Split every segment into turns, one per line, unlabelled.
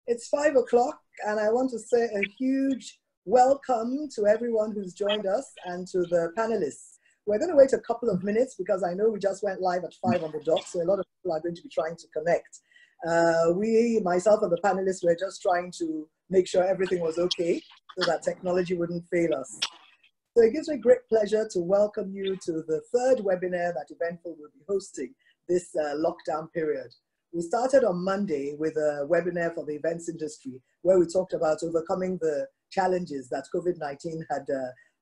It's 5 o'clock, and I want to say a huge welcome to everyone who's joined us and to the panelists. We're going to wait a couple of minutes because I know we just went live at 5 on the dot, so a lot of people are going to be trying to connect. Myself and the panelists, we're just trying to make sure everything was okay so that technology wouldn't fail us. So it gives me great pleasure to welcome you to the third webinar that Eventful will be hosting this lockdown period. We started on Monday with a webinar for the events industry where we talked about overcoming the challenges that COVID-19 had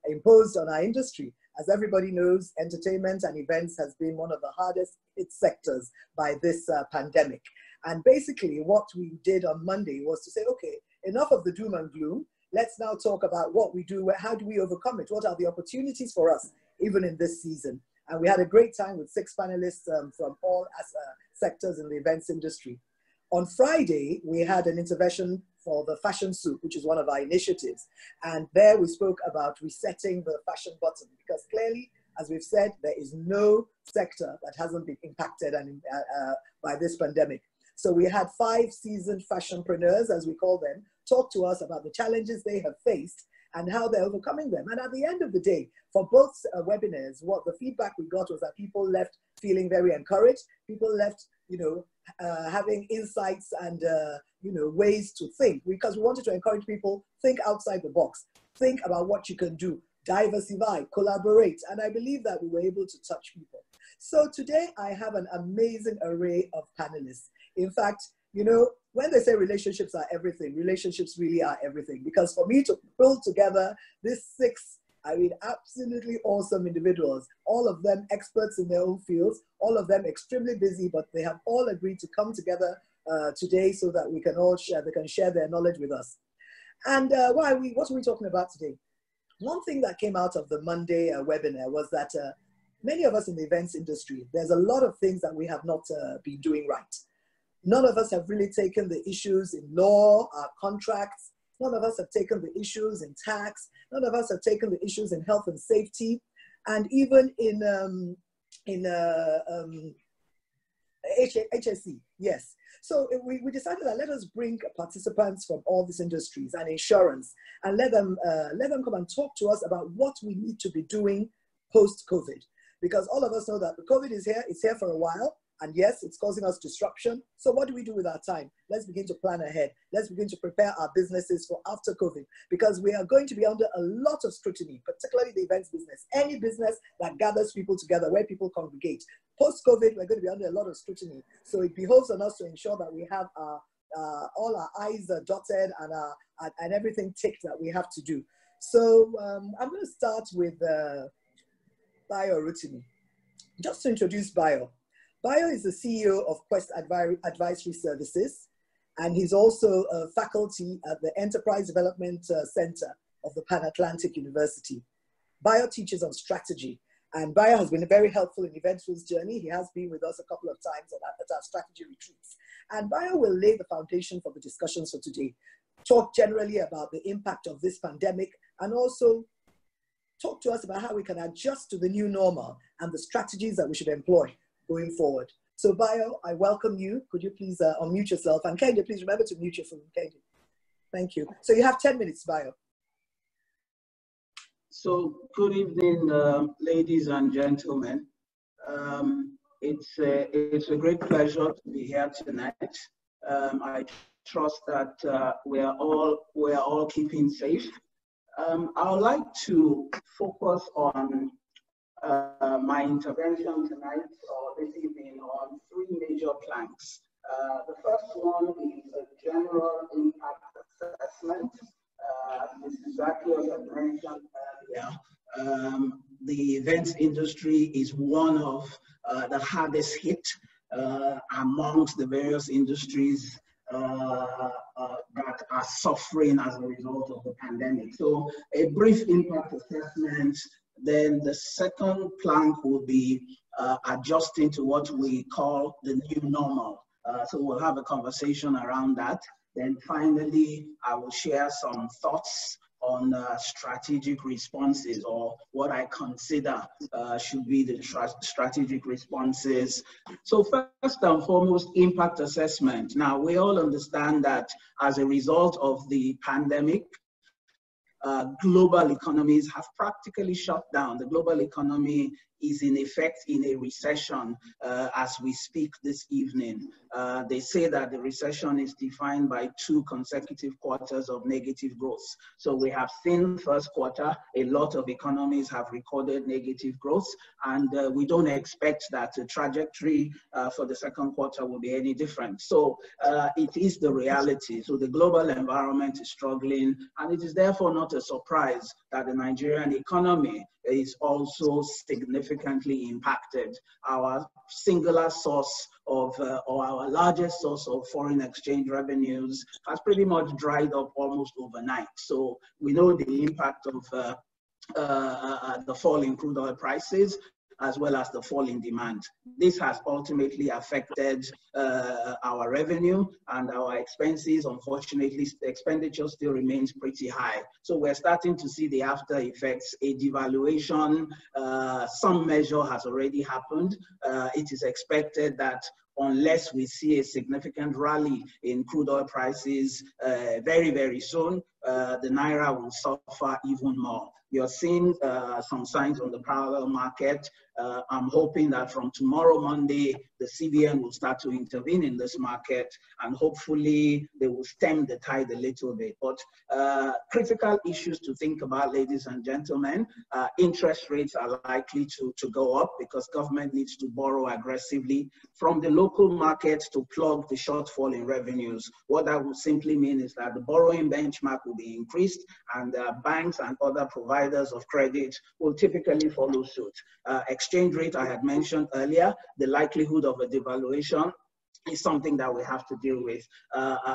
imposed on our industry. As everybody knows, entertainment and events has been one of the hardest hit sectors by this pandemic. And basically what we did on Monday was to say, okay, enough of the doom and gloom. Let's now talk about what we do, how do we overcome it? What are the opportunities for us, even in this season? And we had a great time with 6 panelists from all sectors in the events industry. On Friday, we had an intervention for the Fashion Soup, which is one of our initiatives. And there we spoke about resetting the fashion bottom, because clearly, as we've said, there is no sector that hasn't been impacted by this pandemic. So we had 5 seasoned fashionpreneurs, as we call them, talk to us about the challenges they have faced and how they're overcoming them. And at the end of the day, for both webinars, what the feedback we got was that people left feeling very encouraged. People left, having insights and, ways to think, because we wanted to encourage people, think outside the box, think about what you can do, diversify, collaborate. And I believe that we were able to touch people. So today I have an amazing array of panelists. In fact, when they say relationships are everything, relationships really are everything. Because for me to pull together these 6, absolutely awesome individuals, all of them experts in their own fields, all of them extremely busy, but they have all agreed to come together today so that we can all share, they can share their knowledge with us. And what are we talking about today? One thing that came out of the Monday webinar was that many of us in the events industry, there's a lot of things that we have not been doing right. None of us have really taken the issues in law, our contracts. None of us have taken the issues in tax. None of us have taken the issues in health and safety. And even in HSE, yes. So we decided that let us bring participants from all these industries and insurance and let them come and talk to us about what we need to be doing post-COVID. Because all of us know that the COVID is here, it's here for a while. And yes, it's causing us disruption. So what do we do with our time? Let's begin to plan ahead. Let's begin to prepare our businesses for after COVID, because we are going to be under a lot of scrutiny, particularly the events business. Any business that gathers people together, where people congregate. Post-COVID, we're going to be under a lot of scrutiny. So it behoves on us to ensure that we have all our I's dotted and everything ticked that we have to do. So I'm going to start with Bayo Rotimi. Just to introduce Bayo. Bayo is the CEO of Quest Advisory Services, and he's also a faculty at the Enterprise Development Center of the Pan-Atlantic University. Bayo teaches on strategy, and Bayo has been very helpful in Eventful's journey. He has been with us a couple of times at our strategy retreats. And Bayo will lay the foundation for the discussions for today, talk generally about the impact of this pandemic, and also talk to us about how we can adjust to the new normal and the strategies that we should employ going forward. So Bayo, I welcome you. Could you please unmute yourself? And Kehinde, please remember to mute your phone, Kehinde. Thank you. So you have 10 minutes, Bayo.
So good evening, ladies and gentlemen. It's a great pleasure to be here tonight. I trust that we're all keeping safe. I would like to focus on my intervention tonight or this evening on 3 major planks. The first one is a general impact assessment. This is exactly as I mentioned earlier. The events industry is one of the hardest hit amongst the various industries that are suffering as a result of the pandemic. So a brief impact assessment. Then the second plank will be adjusting to what we call the new normal. So we'll have a conversation around that. Then finally, I will share some thoughts on strategic responses, or what I consider should be the strategic responses. So first and foremost, impact assessment. Now, we all understand that as a result of the pandemic, global economies have practically shut down. The global economy is in effect in a recession as we speak this evening. They say that the recession is defined by 2 consecutive quarters of negative growth. So we have seen first quarter, a lot of economies have recorded negative growth, and we don't expect that the trajectory for the second quarter will be any different. So it is the reality. So the global environment is struggling, and it is therefore not a surprise that the Nigerian economy is also significantly impacted. Our singular source of, or our largest source of foreign exchange revenues has pretty much dried up almost overnight. So we know the impact of the fall in crude oil prices, as well as the fall in demand. This has ultimately affected our revenue and our expenses. Unfortunately, the expenditure still remains pretty high. So we're starting to see the after effects. A devaluation, some measure has already happened. It is expected that unless we see a significant rally in crude oil prices very, very soon, the Naira will suffer even more. You're seeing some signs on the parallel market. I'm hoping that from tomorrow, Monday, the CBN will start to intervene in this market, and hopefully they will stem the tide a little bit. But critical issues to think about, ladies and gentlemen, interest rates are likely to go up because government needs to borrow aggressively from the local market to plug the shortfall in revenues. What that would simply mean is that the borrowing benchmark will be increased, and banks and other providers of credit will typically follow suit. Exchange rate, I had mentioned earlier, the likelihood of a devaluation is something that we have to deal with.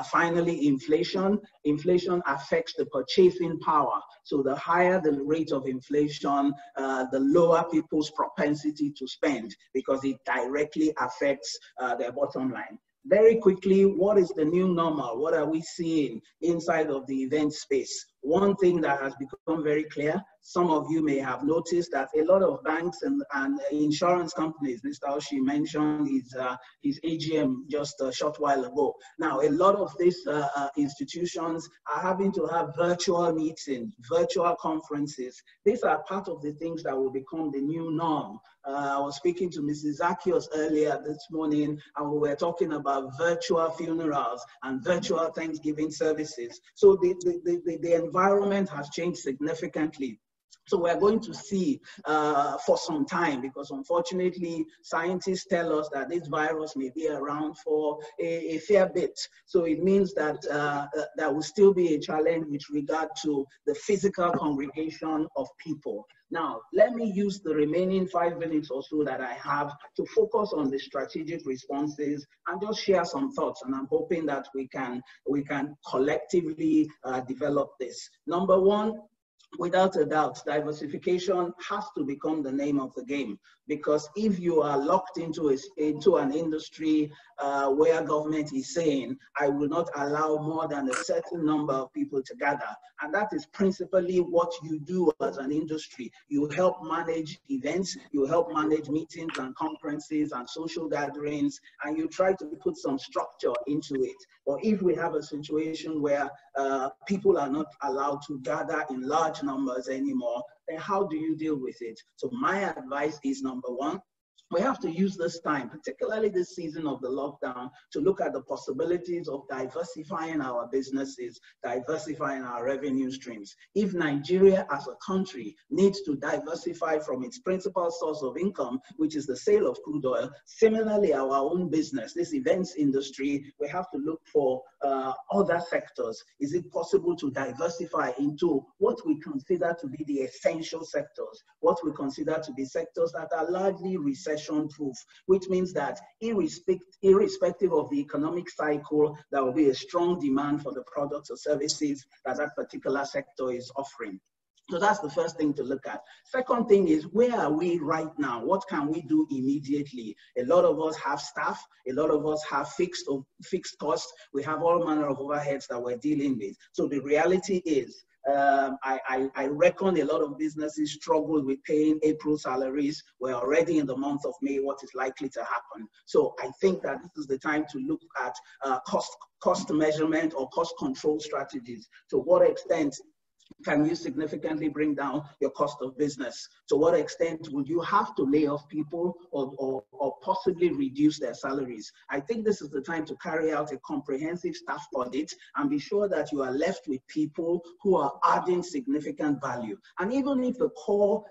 Finally, inflation. Inflation affects the purchasing power. So the higher the rate of inflation, the lower people's propensity to spend, because it directly affects their bottom line. Very quickly, what is the new normal? What are we seeing inside of the event space? One thing that has become very clear, some of you may have noticed that a lot of banks and insurance companies, Mr. Oshin mentioned his AGM just a short while ago. Now, a lot of these institutions are having to have virtual meetings, virtual conferences. These are part of the things that will become the new norm. I was speaking to Mrs. Zakios earlier this morning, and we were talking about virtual funerals and virtual Thanksgiving services. So the environment has changed significantly. So we're going to see for some time, because unfortunately, scientists tell us that this virus may be around for a fair bit. So it means that there will still be a challenge with regard to the physical congregation of people. Now, let me use the remaining 5 minutes or so that I have to focus on the strategic responses and just share some thoughts. And I'm hoping that we can collectively develop this. Number one, without a doubt, diversification has to become the name of the game, because if you are locked into an industry where government is saying, I will not allow more than a certain number of people to gather, and that is principally what you do as an industry. You help manage events, you help manage meetings and conferences and social gatherings, and you try to put some structure into it. Or if we have a situation where people are not allowed to gather in large numbers anymore, then how do you deal with it? So my advice is, number one, we have to use this time, particularly this season of the lockdown, to look at the possibilities of diversifying our businesses, diversifying our revenue streams. If Nigeria as a country needs to diversify from its principal source of income, which is the sale of crude oil, similarly our own business, this events industry, we have to look for other sectors. Is it possible to diversify into what we consider to be the essential sectors, what we consider to be sectors that are largely recession-proof, which means that irrespective of the economic cycle, there will be a strong demand for the products or services that that particular sector is offering. So that's the first thing to look at. Second thing is, where are we right now? What can we do immediately? A lot of us have staff. A lot of us have fixed costs. We have all manner of overheads that we're dealing with. So the reality is, I reckon a lot of businesses struggle with paying April salaries. We're already in the month of May, what is likely to happen. So I think that this is the time to look at cost measurement or cost control strategies. To what extent can you significantly bring down your cost of business? To what extent would you have to lay off people or possibly reduce their salaries? I think this is the time to carry out a comprehensive staff audit and be sure that you are left with people who are adding significant value. And even if the core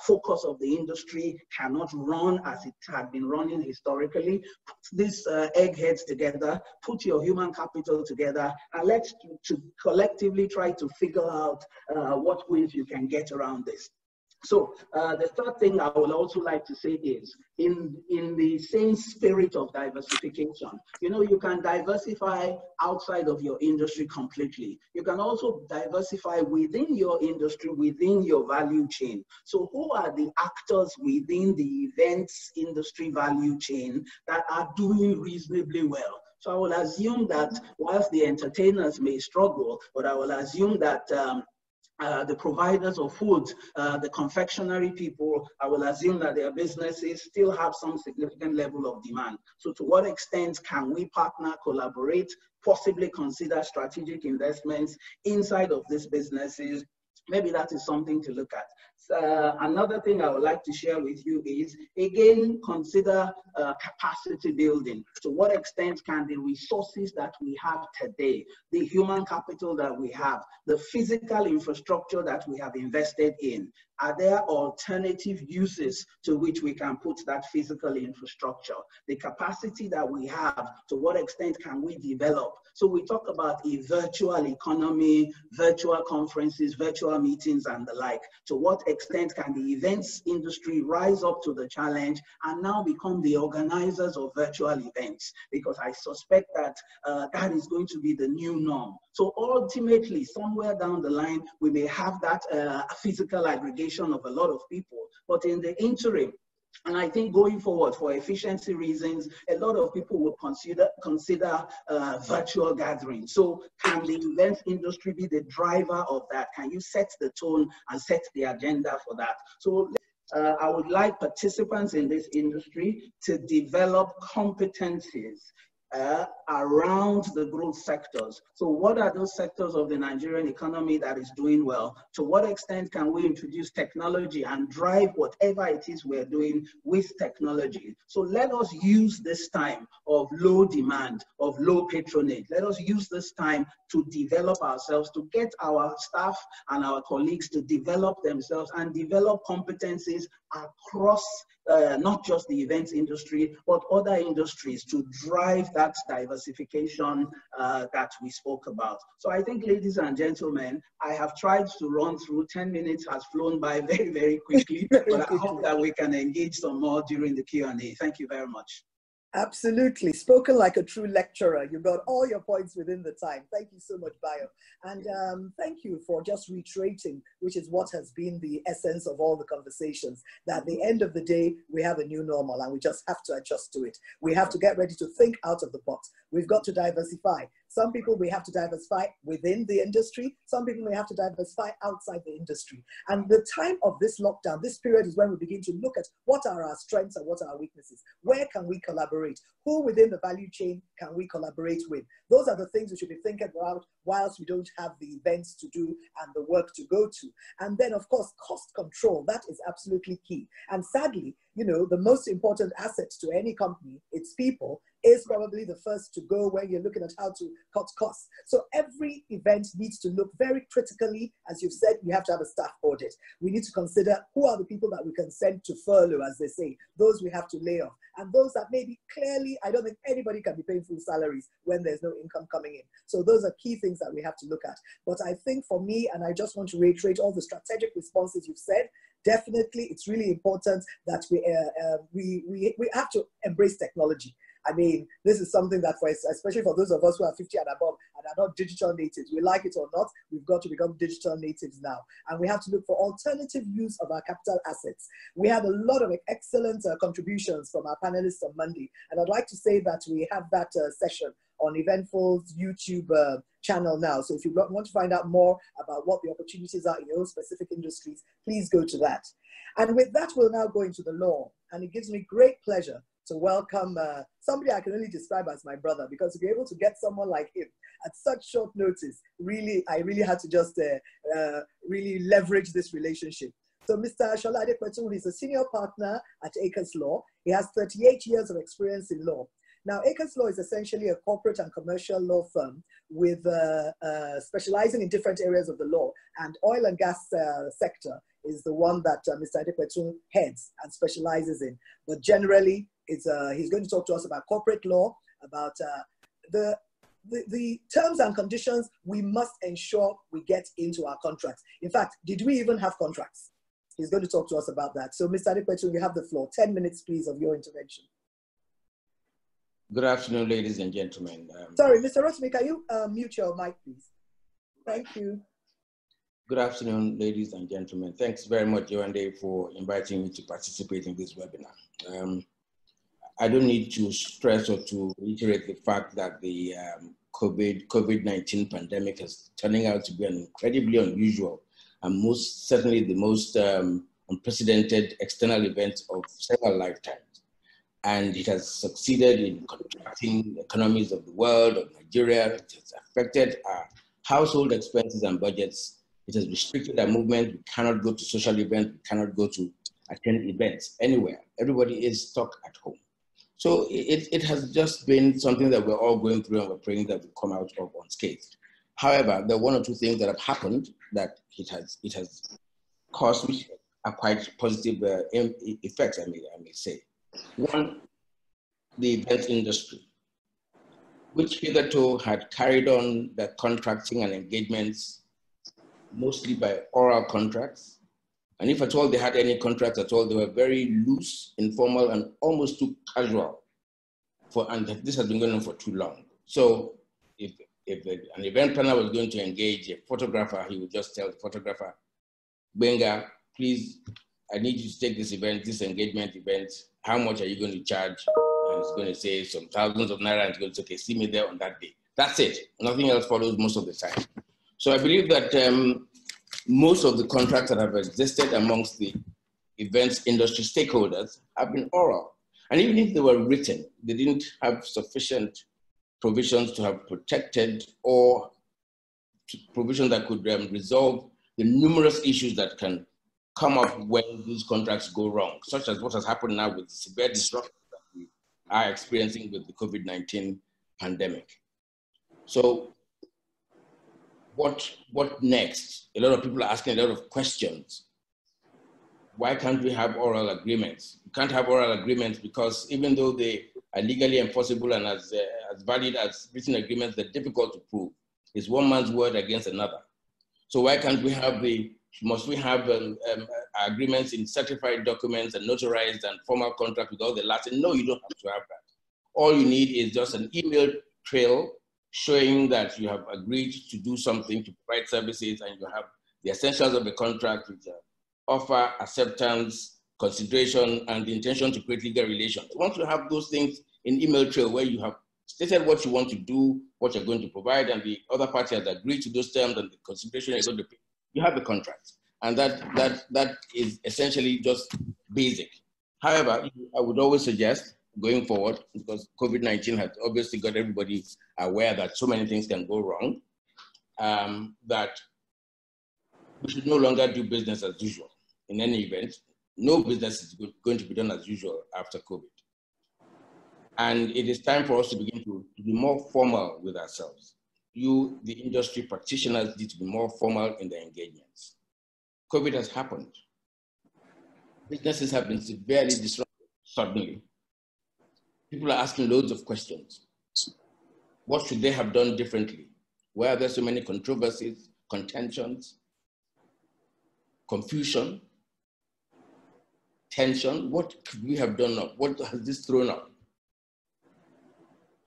focus of the industry cannot run as it had been running historically, put these eggheads together, put your human capital together, and let's collectively try to figure out what ways you can get around this. So the third thing I would also like to say is, in the same spirit of diversification, you know, you can diversify outside of your industry completely. You can also diversify within your industry, within your value chain. So who are the actors within the events industry value chain that are doing reasonably well? So I will assume that whilst the entertainers may struggle, but I will assume that the providers of food, the confectionery people, I will assume that their businesses still have some significant level of demand. So to what extent can we partner, collaborate, possibly consider strategic investments inside of these businesses? Maybe that is something to look at. Another thing I would like to share with you is, again, consider capacity building. To what extent can the resources that we have today, the human capital that we have, the physical infrastructure that we have invested in, are there alternative uses to which we can put that physical infrastructure? The capacity that we have, to what extent can we develop? So we talk about a virtual economy, virtual conferences, virtual meetings, and the like. To what extent can the events industry rise up to the challenge and now become the organizers of virtual events? Because I suspect that that is going to be the new norm. So ultimately, somewhere down the line, we may have that physical aggregation of a lot of people, but in the interim, and I think going forward, for efficiency reasons, a lot of people will consider virtual gatherings. So can the events industry be the driver of that? Can you set the tone and set the agenda for that? So I would like participants in this industry to develop competencies around the growth sectors. So what are those sectors of the Nigerian economy that is doing well? To what extent can we introduce technology and drive whatever it is we're doing with technology? So let us use this time of low demand, of low patronage. Let us use this time to develop ourselves, to get our staff and our colleagues to develop themselves and develop competencies across not just the events industry, but other industries, to drive that diversification that we spoke about. So I think, ladies and gentlemen, I have tried to run through. 10 minutes has flown by very, very quickly, but I hope that we can engage some more during the Q&A. Thank you very much.
Absolutely. Spoken like a true lecturer. You got all your points within the time. Thank you so much, Bayo. And thank you for just reiterating, which is what has been the essence of all the conversations, that at the end of the day, we have a new normal and we just have to adjust to it. We have to get ready to think out of the box. We've got to diversify. Some people we have to diversify within the industry. Some people may have to diversify outside the industry. And the time of this lockdown, this period is when we begin to look at what are our strengths and what are our weaknesses. Where can we collaborate? Who within the value chain can we collaborate with? Those are the things we should be thinking about whilst we don't have the events to do and the work to go to. And then, of course, cost control. That is absolutely key. And sadly, you know, the most important asset to any company, its people, is probably the first to go when you're looking at how to cut costs. So every event needs to look very critically. As you've said, we have to have a staff audit. We need to consider who are the people that we can send to furlough, as they say, those we have to lay off. And those that maybe clearly, I don't think anybody can be paying full salaries when there's no income coming in. So those are key things that we have to look at. But I think for me, and I just want to reiterate all the strategic responses you've said, definitely it's really important that we have to embrace technology. I mean, this is something that, especially for those of us who are 50 and above and are not digital natives. We like it or not, we've got to become digital natives now. And we have to look for alternative use of our capital assets. We had a lot of excellent contributions from our panelists on Monday. And I'd like to say that we have that session on Eventful's YouTube channel now. So if you want to find out more about what the opportunities are in your own specific industries, please go to that. And with that, we'll now go into the law. And it gives me great pleasure to welcome somebody I can only describe as my brother, because to be able to get someone like him at such short notice, I really had to just really leverage this relationship. So Mr. Sola Adepetun is a senior partner at Akers Law. He has 38 years of experience in law. Now, Akers Law is essentially a corporate and commercial law firm with specializing in different areas of the law, and oil and gas sector is the one that Mr. Adepetun heads and specializes in. But generally, he's going to talk to us about corporate law, about the terms and conditions we must ensure we get into our contracts. In fact, did we even have contracts? He's going to talk to us about that. So, Mr. Adepetun, you have the floor. 10 minutes, please, of your intervention.
Good afternoon, ladies and gentlemen.
Sorry, Mr. Rotimi, can you mute your mic, please? Thank you.
Good afternoon, ladies and gentlemen. Thanks very much, Yewande, for inviting me to participate in this webinar. I don't need to stress or to reiterate the fact that the COVID-19 pandemic is turning out to be an incredibly unusual and most certainly the most unprecedented external event of several lifetimes. And it has succeeded in contracting the economies of the world, of Nigeria. It has affected our household expenses and budgets. It has restricted our movement. We cannot go to social events. We cannot go to attend events anywhere. Everybody is stuck at home. So it has just been something that we're all going through, and we're praying that we come out of unscathed. However, there are one or two things that have happened that it has caused, which are quite positive effects, I may say. One, the event industry, which hitherto had carried on the contracting and engagements mostly by oral contracts. And if at all they had any contracts at all, they were very loose, informal, and almost too casual. And this has been going on for too long. So if an event planner was going to engage a photographer, he would just tell the photographer, Benga, please, I need you to take this event, this engagement event. How much are you going to charge? And it's going to say some thousands of naira, and it's going to say, okay, see me there on that day. That's it. Nothing else follows most of the time. So I believe that most of the contracts that have existed amongst the events industry stakeholders have been oral. And even if they were written, they didn't have sufficient provisions to have protected or provisions that could resolve the numerous issues that can come up when these contracts go wrong, such as what has happened now with the severe disruption that we are experiencing with the COVID-19 pandemic. So what next? A lot of people are asking a lot of questions. Why can't we have oral agreements? We can't have oral agreements because even though they are legally enforceable and as valid as written agreements, they're difficult to prove. It's one man's word against another. So why can't we have must we have agreements in certified documents and notarized and formal contract with all the Latin? No, you don't have to have that. All you need is just an email trail showing that you have agreed to do something to provide services, and you have the essentials of the contract, which are offer, acceptance, consideration, and the intention to create legal relations. Once you have those things in email trail where you have stated what you want to do, what you're going to provide, and the other party has agreed to those terms and the consideration you're going to pay, you have the contract. And that is essentially just basic. However, I would always suggest going forward, because COVID-19 has obviously got everybody aware that so many things can go wrong, that we should no longer do business as usual. In any event, no business is going to be done as usual after COVID. And it is time for us to begin to be more formal with ourselves. You, the industry practitioners, need to be more formal in their engagements. COVID has happened. Businesses have been severely disrupted suddenly. People are asking loads of questions. What should they have done differently? Why are there so many controversies, contentions, confusion, tension? What could we have done now? What has this thrown up?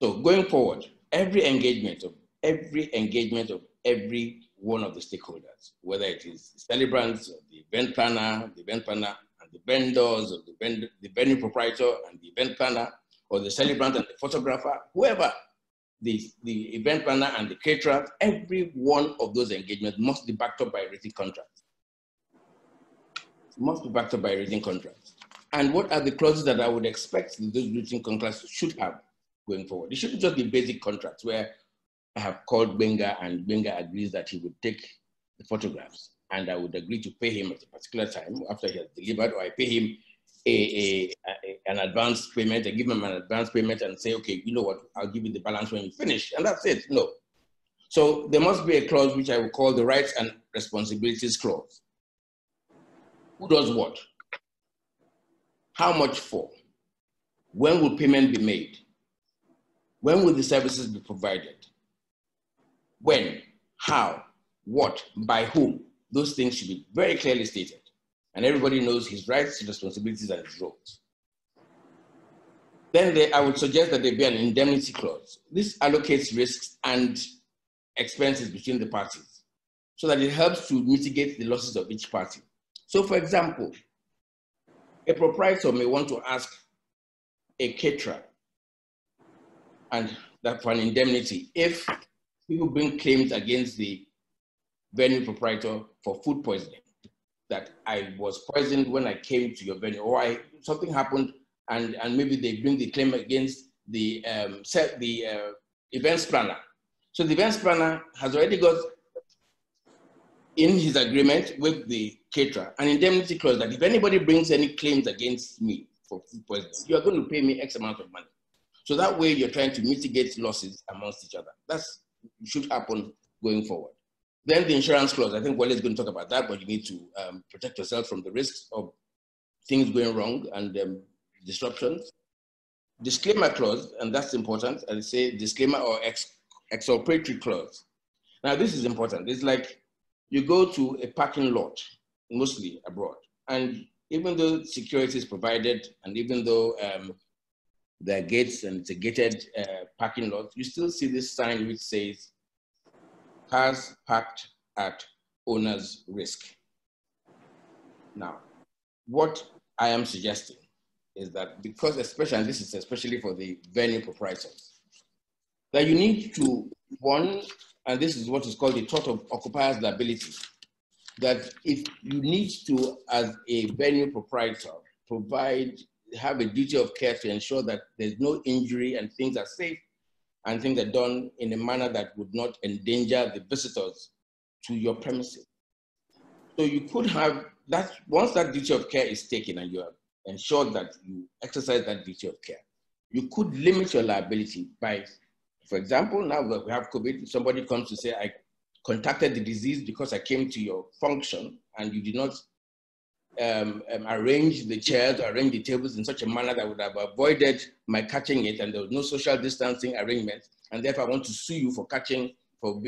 So going forward, every engagement of every engagement of every one of the stakeholders, whether it is celebrants, or the event planner, and the vendors, or the venue proprietor and the event planner, or the celebrant and the photographer, whoever, the event planner and the caterer, every one of those engagements must be backed up by a written contract. Must be backed up by a written contract. And what are the clauses that I would expect those written contracts should have going forward? It shouldn't just be basic contracts where I have called Benga and Benga agrees that he would take the photographs and I would agree to pay him at a particular time after he has delivered, or I pay him an advance payment, I give him an advance payment and say, okay, you know what, I'll give you the balance when you finish, and that's it. No. So there must be a clause which I would call the rights and responsibilities clause. Who does what? How much for? When will payment be made? When will the services be provided? When, how, what, by whom? Those things should be very clearly stated. And everybody knows his rights, his responsibilities, and his roles. Then I would suggest that there be an indemnity clause. This allocates risks and expenses between the parties so that it helps to mitigate the losses of each party. So for example, a proprietor may want to ask a caterer and that for an indemnity if people bring claims against the venue proprietor for food poisoning, that I was poisoned when I came to your venue, or something happened and maybe they bring the claim against the events planner. So the events planner has already got in his agreement with the caterer an indemnity clause that if anybody brings any claims against me for food poisoning, you are going to pay me X amount of money. So that way you're trying to mitigate losses amongst each other. That should happen going forward. Then the insurance clause, I think Wole is going to talk about that, but you need to protect yourself from the risks of things going wrong and disruptions. Disclaimer clause, and that's important, I say disclaimer or exculpatory clause. Now this is important. It's like you go to a parking lot, mostly abroad, and even though security is provided, and even though there are gates and it's a gated parking lot, you still see this sign which says, cars parked at owner's risk. Now, what I am suggesting is that because especially, this is especially for the venue proprietors, that you need to, one, and this is what is called the tort of occupier's liability, that if you need to, as a venue proprietor, have a duty of care to ensure that there's no injury and things are safe and things are done in a manner that would not endanger the visitors to your premises. So you could have that, once that duty of care is taken and you are ensured that you exercise that duty of care, you could limit your liability by, for example, now that we have COVID, somebody comes to say, I contacted the disease because I came to your function and you did not arrange the chairs or arrange the tables in such a manner that would have avoided my catching it, and there was no social distancing arrangement, and therefore I want to sue you for catching, for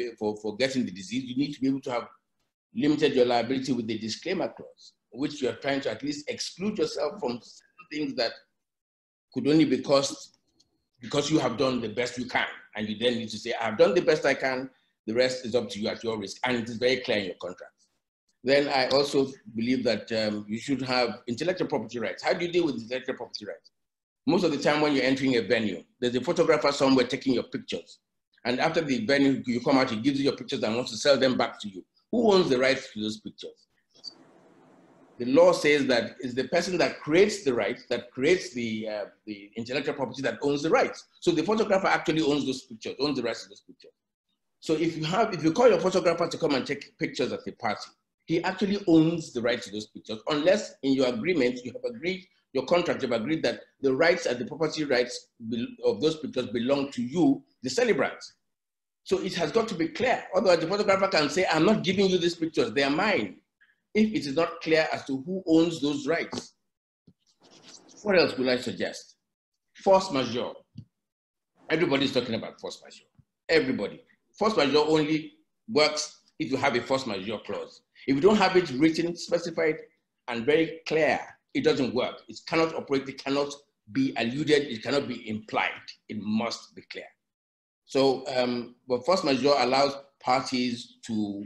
getting the disease. You need to be able to have limited your liability with the disclaimer clause, which you are trying to at least exclude yourself from things that could only be caused because you have done the best you can, and you then need to say, I have done the best I can, the rest is up to you at your risk, and it is very clear in your contract. Then I also believe that you should have intellectual property rights. How do you deal with intellectual property rights? Most of the time when you're entering a venue, there's a photographer somewhere taking your pictures. And after the venue, you come out, he gives you your pictures and wants to sell them back to you. Who owns the rights to those pictures? The law says that it's the person that creates the rights, that creates the intellectual property that owns the rights. So the photographer actually owns those pictures, owns the rights to those pictures. So if you call your photographer to come and take pictures at the party, he actually owns the right to those pictures, unless in your agreement, you have agreed, your contract, you have agreed that the rights and the property rights of those pictures belong to you, the celebrant. So it has got to be clear. Otherwise, the photographer can say, I'm not giving you these pictures, they are mine, if it is not clear as to who owns those rights. What else will I suggest? Force majeure. Everybody's talking about force majeure. Everybody. Force majeure only works if you have a force majeure clause. If you don't have it written, specified, and very clear, it doesn't work. It cannot operate, it cannot be alluded, it cannot be implied. It must be clear. So, but force majeure allows parties to,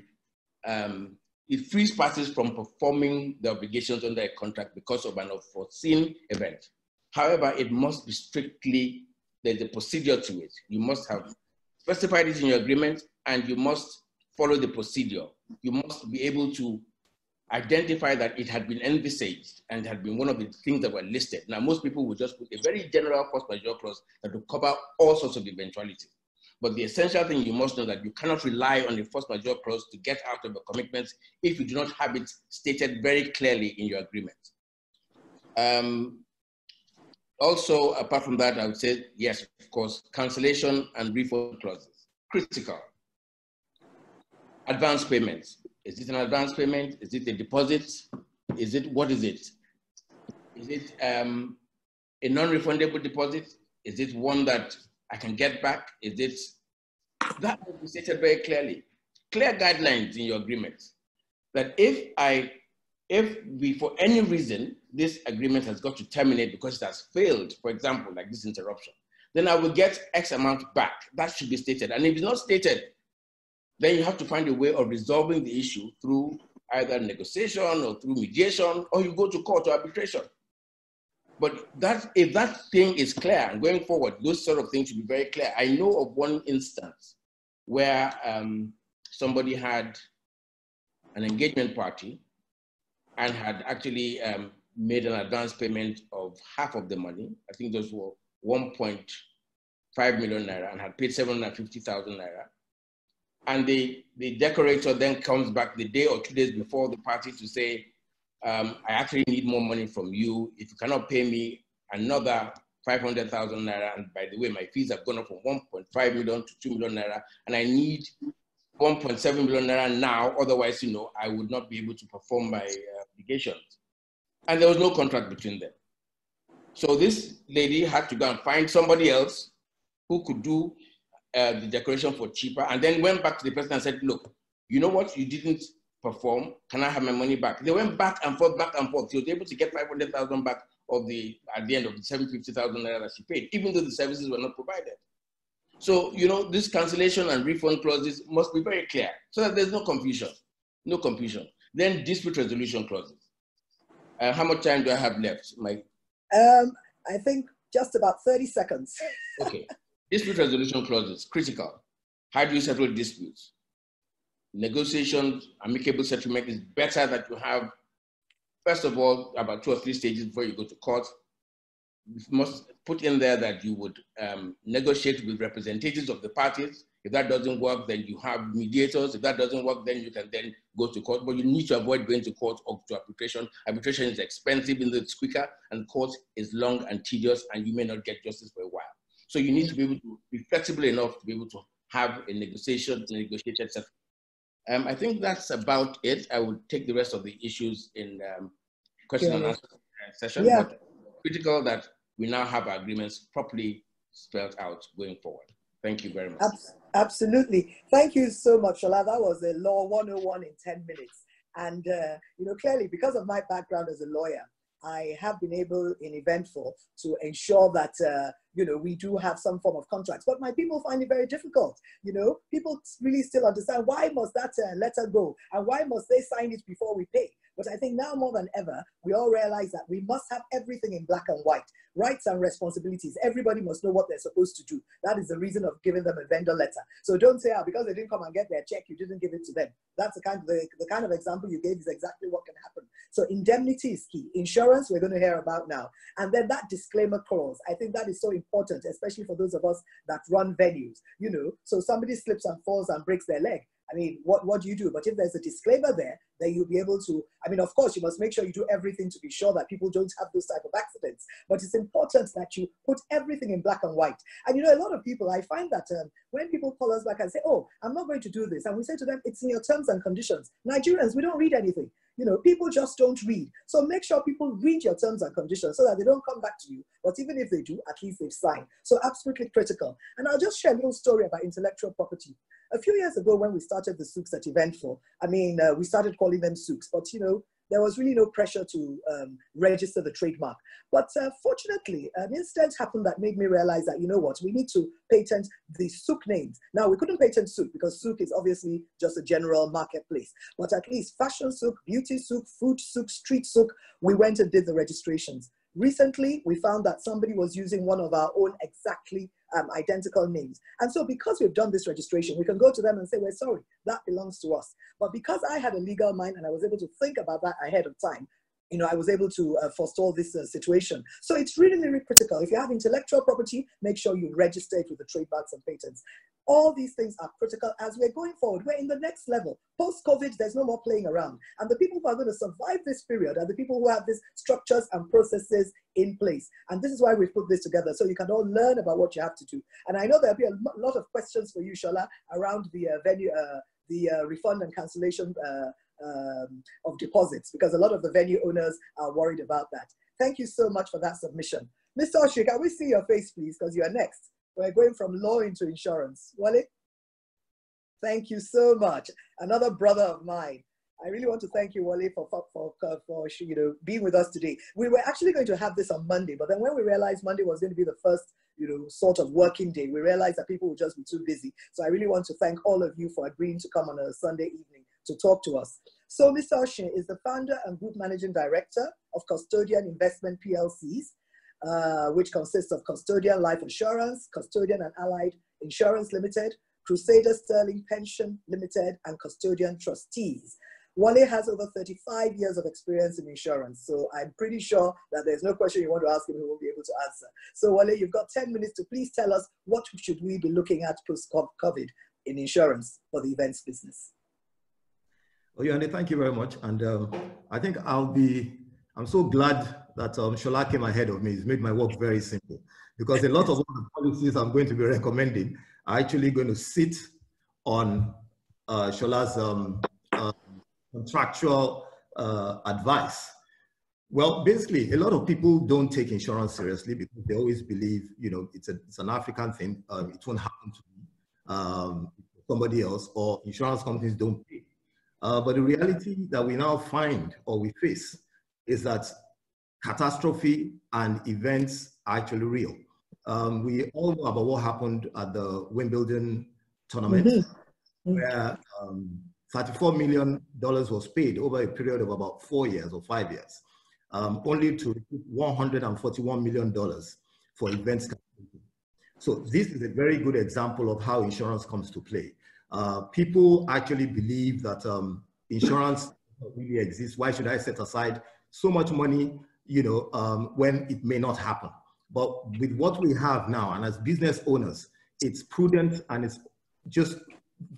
it frees parties from performing the obligations under a contract because of an unforeseen event. However, it must be strictly, there's a procedure to it. You must have specified it in your agreement, and you must follow the procedure. You must be able to identify that it had been envisaged and had been one of the things that were listed. Now, most people would just put a very general force majeure clause that will cover all sorts of eventualities. But the essential thing you must know that you cannot rely on the force majeure clause to get out of a commitment if you do not have it stated very clearly in your agreement. Also, apart from that, I would say, yes, of course, cancellation and refund clauses, critical. Advance payments. Is it an advance payment? Is it a deposit? Is it, what is it? Is it a non-refundable deposit? Is it one that I can get back? Is it, that will be stated very clearly. Clear guidelines in your agreement that if we, for any reason, this agreement has got to terminate because it has failed, for example, like this interruption, then I will get X amount back. That should be stated. And if it's not stated, then you have to find a way of resolving the issue through either negotiation or through mediation, or you go to court or arbitration. But that, if that thing is clear and going forward, those sort of things should be very clear. I know of one instance where somebody had an engagement party and had actually made an advance payment of half of the money. I think those were 1.5 million naira, and had paid 750,000 naira. And the decorator then comes back the day or 2 days before the party to say, I actually need more money from you. If you cannot pay me another 500,000 naira, and by the way, my fees have gone up from 1.5 million to 2 million naira, and I need 1.7 million naira now, otherwise, you know, I would not be able to perform my obligations. And there was no contract between them. So this lady had to go and find somebody else who could do the decoration for cheaper, and then went back to the person and said, look, you know what, you didn't perform, can I have my money back? They went back and forth, back and forth. She was able to get 500,000 back of at the end of the 750,000 naira that she paid, even though the services were not provided. So, you know, this cancellation and refund clauses must be very clear so that there's no confusion, no confusion. Then dispute resolution clauses. How much time do I have left, Mike?
I think just about 30 seconds.
Okay. Dispute resolution clauses, critical. How do you settle disputes? Negotiations, amicable settlement is better that you have, first of all, about 2 or 3 stages before you go to court. You must put in there that you would negotiate with representatives of the parties. If that doesn't work, then you have mediators. If that doesn't work, then you can then go to court. But you need to avoid going to court or to arbitration. Arbitration is expensive in the it's quicker, and court is long and tedious, and you may not get justice for a while. So you need to be able to be flexible enough to be able to have a negotiated settlement. I think that's about it. I will take the rest of the issues in question and answer session. Yeah. But critical that we now have our agreements properly spelled out going forward. Thank you very much.
Absolutely. Thank you so much, Sola. That was a Law 101 in 10 minutes. And, you know, clearly, because of my background as a lawyer, I have been able in Eventful to ensure that, you know, we do have some form of contracts. But my people find it very difficult. You know, people really still understand, why must that letter go? And why must they sign it before we pay? But I think now more than ever, we all realize that we must have everything in black and white. Rights and responsibilities. Everybody must know what they're supposed to do. That is the reason of giving them a vendor letter. So don't say, because they didn't come and get their check, you didn't give it to them. That's the kind of example you gave is exactly what can happen. So indemnity is key. Insurance, we're going to hear about now. And then that disclaimer clause, I think that is so important, especially for those of us that run venues. You know, so somebody slips and falls and breaks their leg. I mean, what do you do? But if there's a disclaimer there, then you'll be able to, I mean, of course, you must make sure you do everything to be sure that people don't have those type of accidents. But it's important that you put everything in black and white. And, you know, a lot of people, I find that when people call us back and say, oh, I'm not going to do this, and we say to them, it's in your terms and conditions. Nigerians, we don't read anything. You know, people just don't read. So make sure people read your terms and conditions so that they don't come back to you. But even if they do, at least they've signed. So absolutely critical. And I'll just share a little story about intellectual property. A few years ago when we started the souks at Eventful, I mean, we started calling them souks, but you know, there was really no pressure to register the trademark. But fortunately, an incident happened that made me realize that, you know what, we need to patent the souk names. Now, we couldn't patent souk because souk is obviously just a general marketplace. But at least fashion souk, beauty souk, food souk, street souk, we went and did the registrations. Recently, we found that somebody was using one of our own exactly identical names. And so because we've done this registration, we can go to them and say, we're sorry, that belongs to us. But because I had a legal mind and I was able to think about that ahead of time, you know, I was able to forestall this situation. So it's really, really critical. If you have intellectual property, make sure you register it with the trademarks and patents. All these things are critical as we're going forward. We're in the next level. Post-COVID, there's no more playing around. And the people who are going to survive this period are the people who have these structures and processes in place. And this is why we've put this together, so you can all learn about what you have to do. And I know there'll be a lot of questions for you, Sola, around the refund and cancellation of deposits, because a lot of the venue owners are worried about that. Thank you so much for that submission. Mr. Oshin, can we see your face, please, because you are next. We're going from law into insurance. Wole? Thank you so much. Another brother of mine. I really want to thank you, Wole, for you know, being with us today. We were actually going to have this on Monday, but then when we realized Monday was going to be the first, you know, sort of working day, we realized that people would just be too busy. So I really want to thank all of you for agreeing to come on a Sunday evening to talk to us. So Mr. Oshin is the founder and group managing director of Custodian Investment PLCs, which consists of Custodian Life Insurance, Custodian and Allied Insurance Limited, Crusader Sterling Pension Limited, and Custodian Trustees. Wole has over 35 years of experience in insurance, so I'm pretty sure that there's no question you want to ask him he won't be able to answer. So Wole, you've got 10 minutes to please tell us what should we be looking at post-COVID in insurance for the events business.
Oh, Yande, thank you very much. And I think I'm so glad that Sola came ahead of me. It's made my work very simple, because a lot of the policies I'm going to be recommending are actually going to sit on Sola's contractual advice. Well, basically, a lot of people don't take insurance seriously because they always believe, you know, it's an African thing. It won't happen to somebody else, or insurance companies don't pay. But the reality that we now find or we face is that catastrophe and events are actually real. We all know about what happened at the Wimbledon tournament, where $34 million was paid over a period of about 4 years or 5 years, only to $141 million for events. So this is a very good example of how insurance comes to play. People actually believe that insurance really exists. Why should I set aside so much money, you know, when it may not happen? But with what we have now, and as business owners, it's prudent and it's just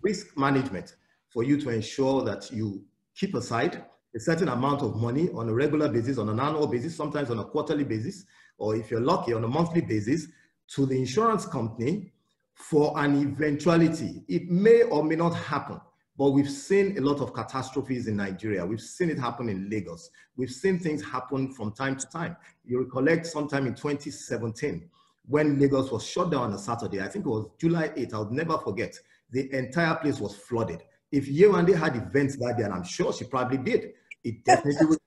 risk management for you to ensure that you keep aside a certain amount of money on a regular basis, on an annual basis, sometimes on a quarterly basis, or if you're lucky, on a monthly basis, to the insurance company for an eventuality. It may or may not happen, but we've seen a lot of catastrophes in Nigeria. We've seen it happen in Lagos. We've seen things happen from time to time. You recollect sometime in 2017, when Lagos was shut down on a Saturday, I think it was July 8th, I'll never forget, the entire place was flooded. If Yewande had events that day, and I'm sure she probably did, it definitely was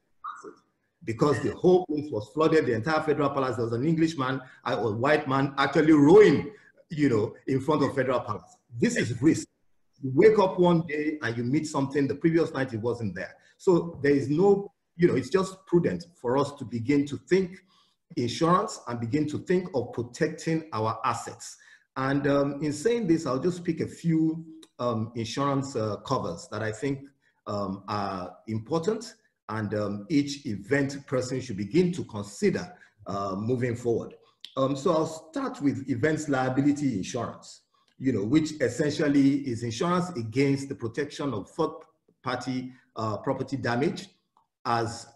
because the whole place was flooded, the entire Federal Palace. There was an Englishman, a white man actually rowing, you know, in front of Federal Palace. This is risk. You wake up one day and you meet something, the previous night it wasn't there. So there is no, you know, it's just prudent for us to begin to think insurance and begin to think of protecting our assets. And in saying this, I'll just pick a few insurance covers that I think are important and each event person should begin to consider moving forward. So I'll start with events liability insurance, you know, which essentially is insurance against the protection of third-party property damage, as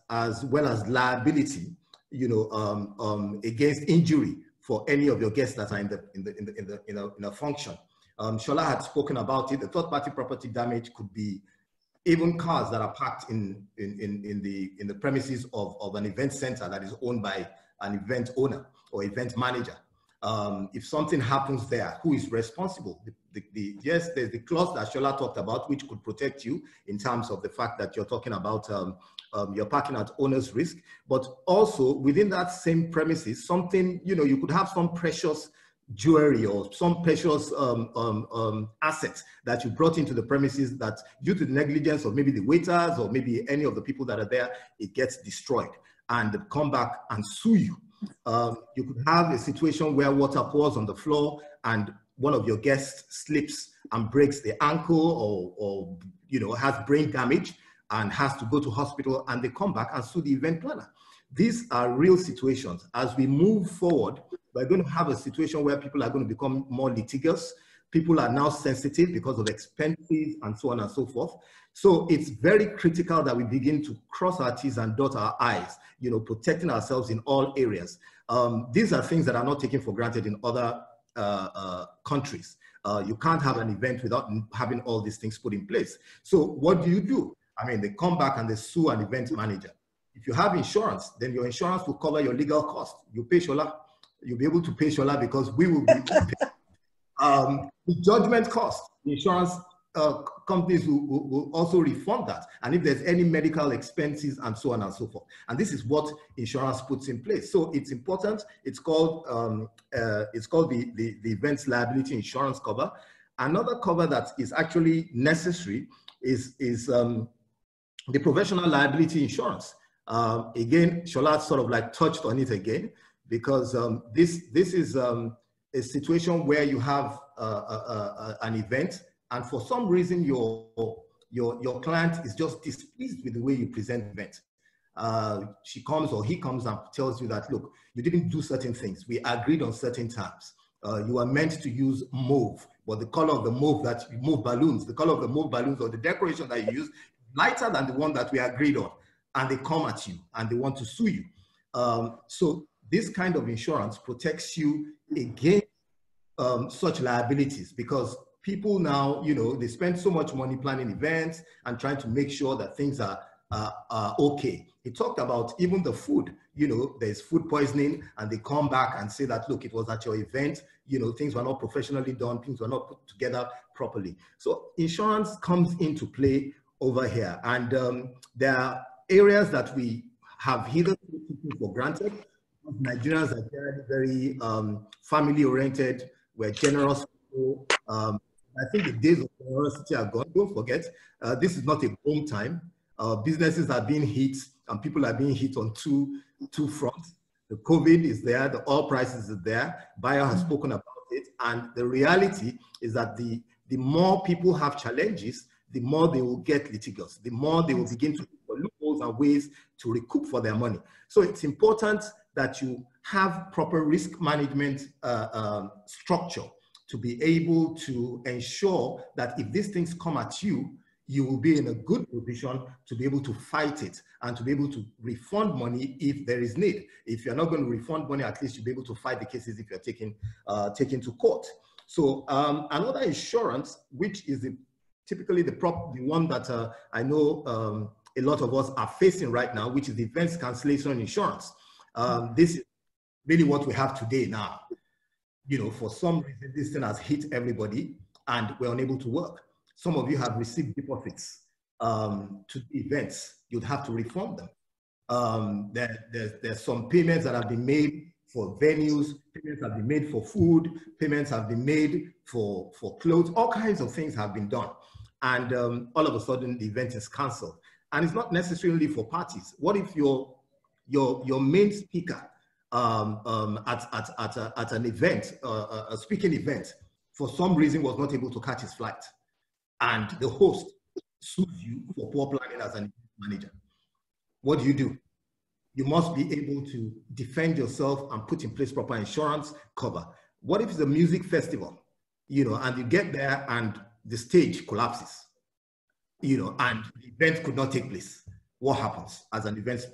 well as liability, you know, against injury for any of your guests that are in a function. Sola had spoken about it. The third-party property damage could be even cars that are parked in the premises of an event center that is owned by an event owner or event manager. If something happens there, who is responsible? yes, there's the clause that Shola talked about, which could protect you in terms of the fact that you're talking about you're parking at owner's risk, but also within that same premises, something, you could have some precious jewelry or some precious assets that you brought into the premises that due to the negligence of maybe the waiters or maybe any of the people that are there, it gets destroyed and they come back and sue you. You could have a situation where water pours on the floor and one of your guests slips and breaks the ankle or has brain damage and has to go to hospital, and they come back and sue the event planner. These are real situations. As we move forward, we're going to have a situation where people are going to become more litigious. People are now sensitive because of expenses and so on and so forth. So it's very critical that we begin to cross our T's and dot our I's, protecting ourselves in all areas. These are things that are not taken for granted in other countries. You can't have an event without having all these things put in place. So what do? I mean, they come back and they sue an event manager. If you have insurance, then your insurance will cover your legal cost. You pay Shola, you'll be able to pay Shola because we will be the judgment cost. The insurance companies will also refund that. And if there's any medical expenses and so on and so forth. And this is what insurance puts in place. So it's important. It's called the events liability insurance cover. Another cover that is actually necessary is the professional liability insurance. Again, Shola sort of like touched on it again, because this is a situation where you have an event, and for some reason your client is just displeased with the way you present the event. She comes or he comes and tells you that, look, you didn't do certain things. We agreed on certain terms. You are meant to use mauve, but the color of the mauve that you move balloons, the color of the mauve balloons or the decoration that you use, lighter than the one that we agreed on. And they come at you and they want to sue you. So this kind of insurance protects you against such liabilities, because people now, they spend so much money planning events and trying to make sure that things are okay. He talked about even the food, there's food poisoning and they come back and say that, look, it was at your event, things were not professionally done, things were not put together properly. So insurance comes into play over here. And there are areas that we have hitherto taken for granted. Nigerians are very family-oriented. We're generous people. I think the days of generosity are gone. Don't forget, this is not a home time. Businesses are being hit, and people are being hit on two fronts. The COVID is there, the oil prices are there. Bayo has spoken about it, and the reality is that the more people have challenges, the more they will get litigious, the more they will begin to look for loopholes and ways to recoup for their money. So it's important that you have proper risk management structure to be able to ensure that if these things come at you, you will be in a good position to be able to fight it and to be able to refund money if there is need. If you're not going to refund money, at least you'll be able to fight the cases if you're taken to court. So another insurance, which is typically the one that I know a lot of us are facing right now, which is the events cancellation insurance. This is really what we have today now. For some reason, this thing has hit everybody and we're unable to work. Some of you have received deposits to the events. You'd have to refund them. There's some payments that have been made for venues, payments have been made for food, payments have been made for clothes, all kinds of things have been done. And all of a sudden the event is canceled. And it's not necessarily for parties. What if your main speaker at an event, a speaking event, for some reason was not able to catch his flight, and the host sues you for poor planning as an manager? What do? You must be able to defend yourself and put in place proper insurance cover. What if it's a music festival, and you get there and the stage collapses, and the event could not take place? What happens as an event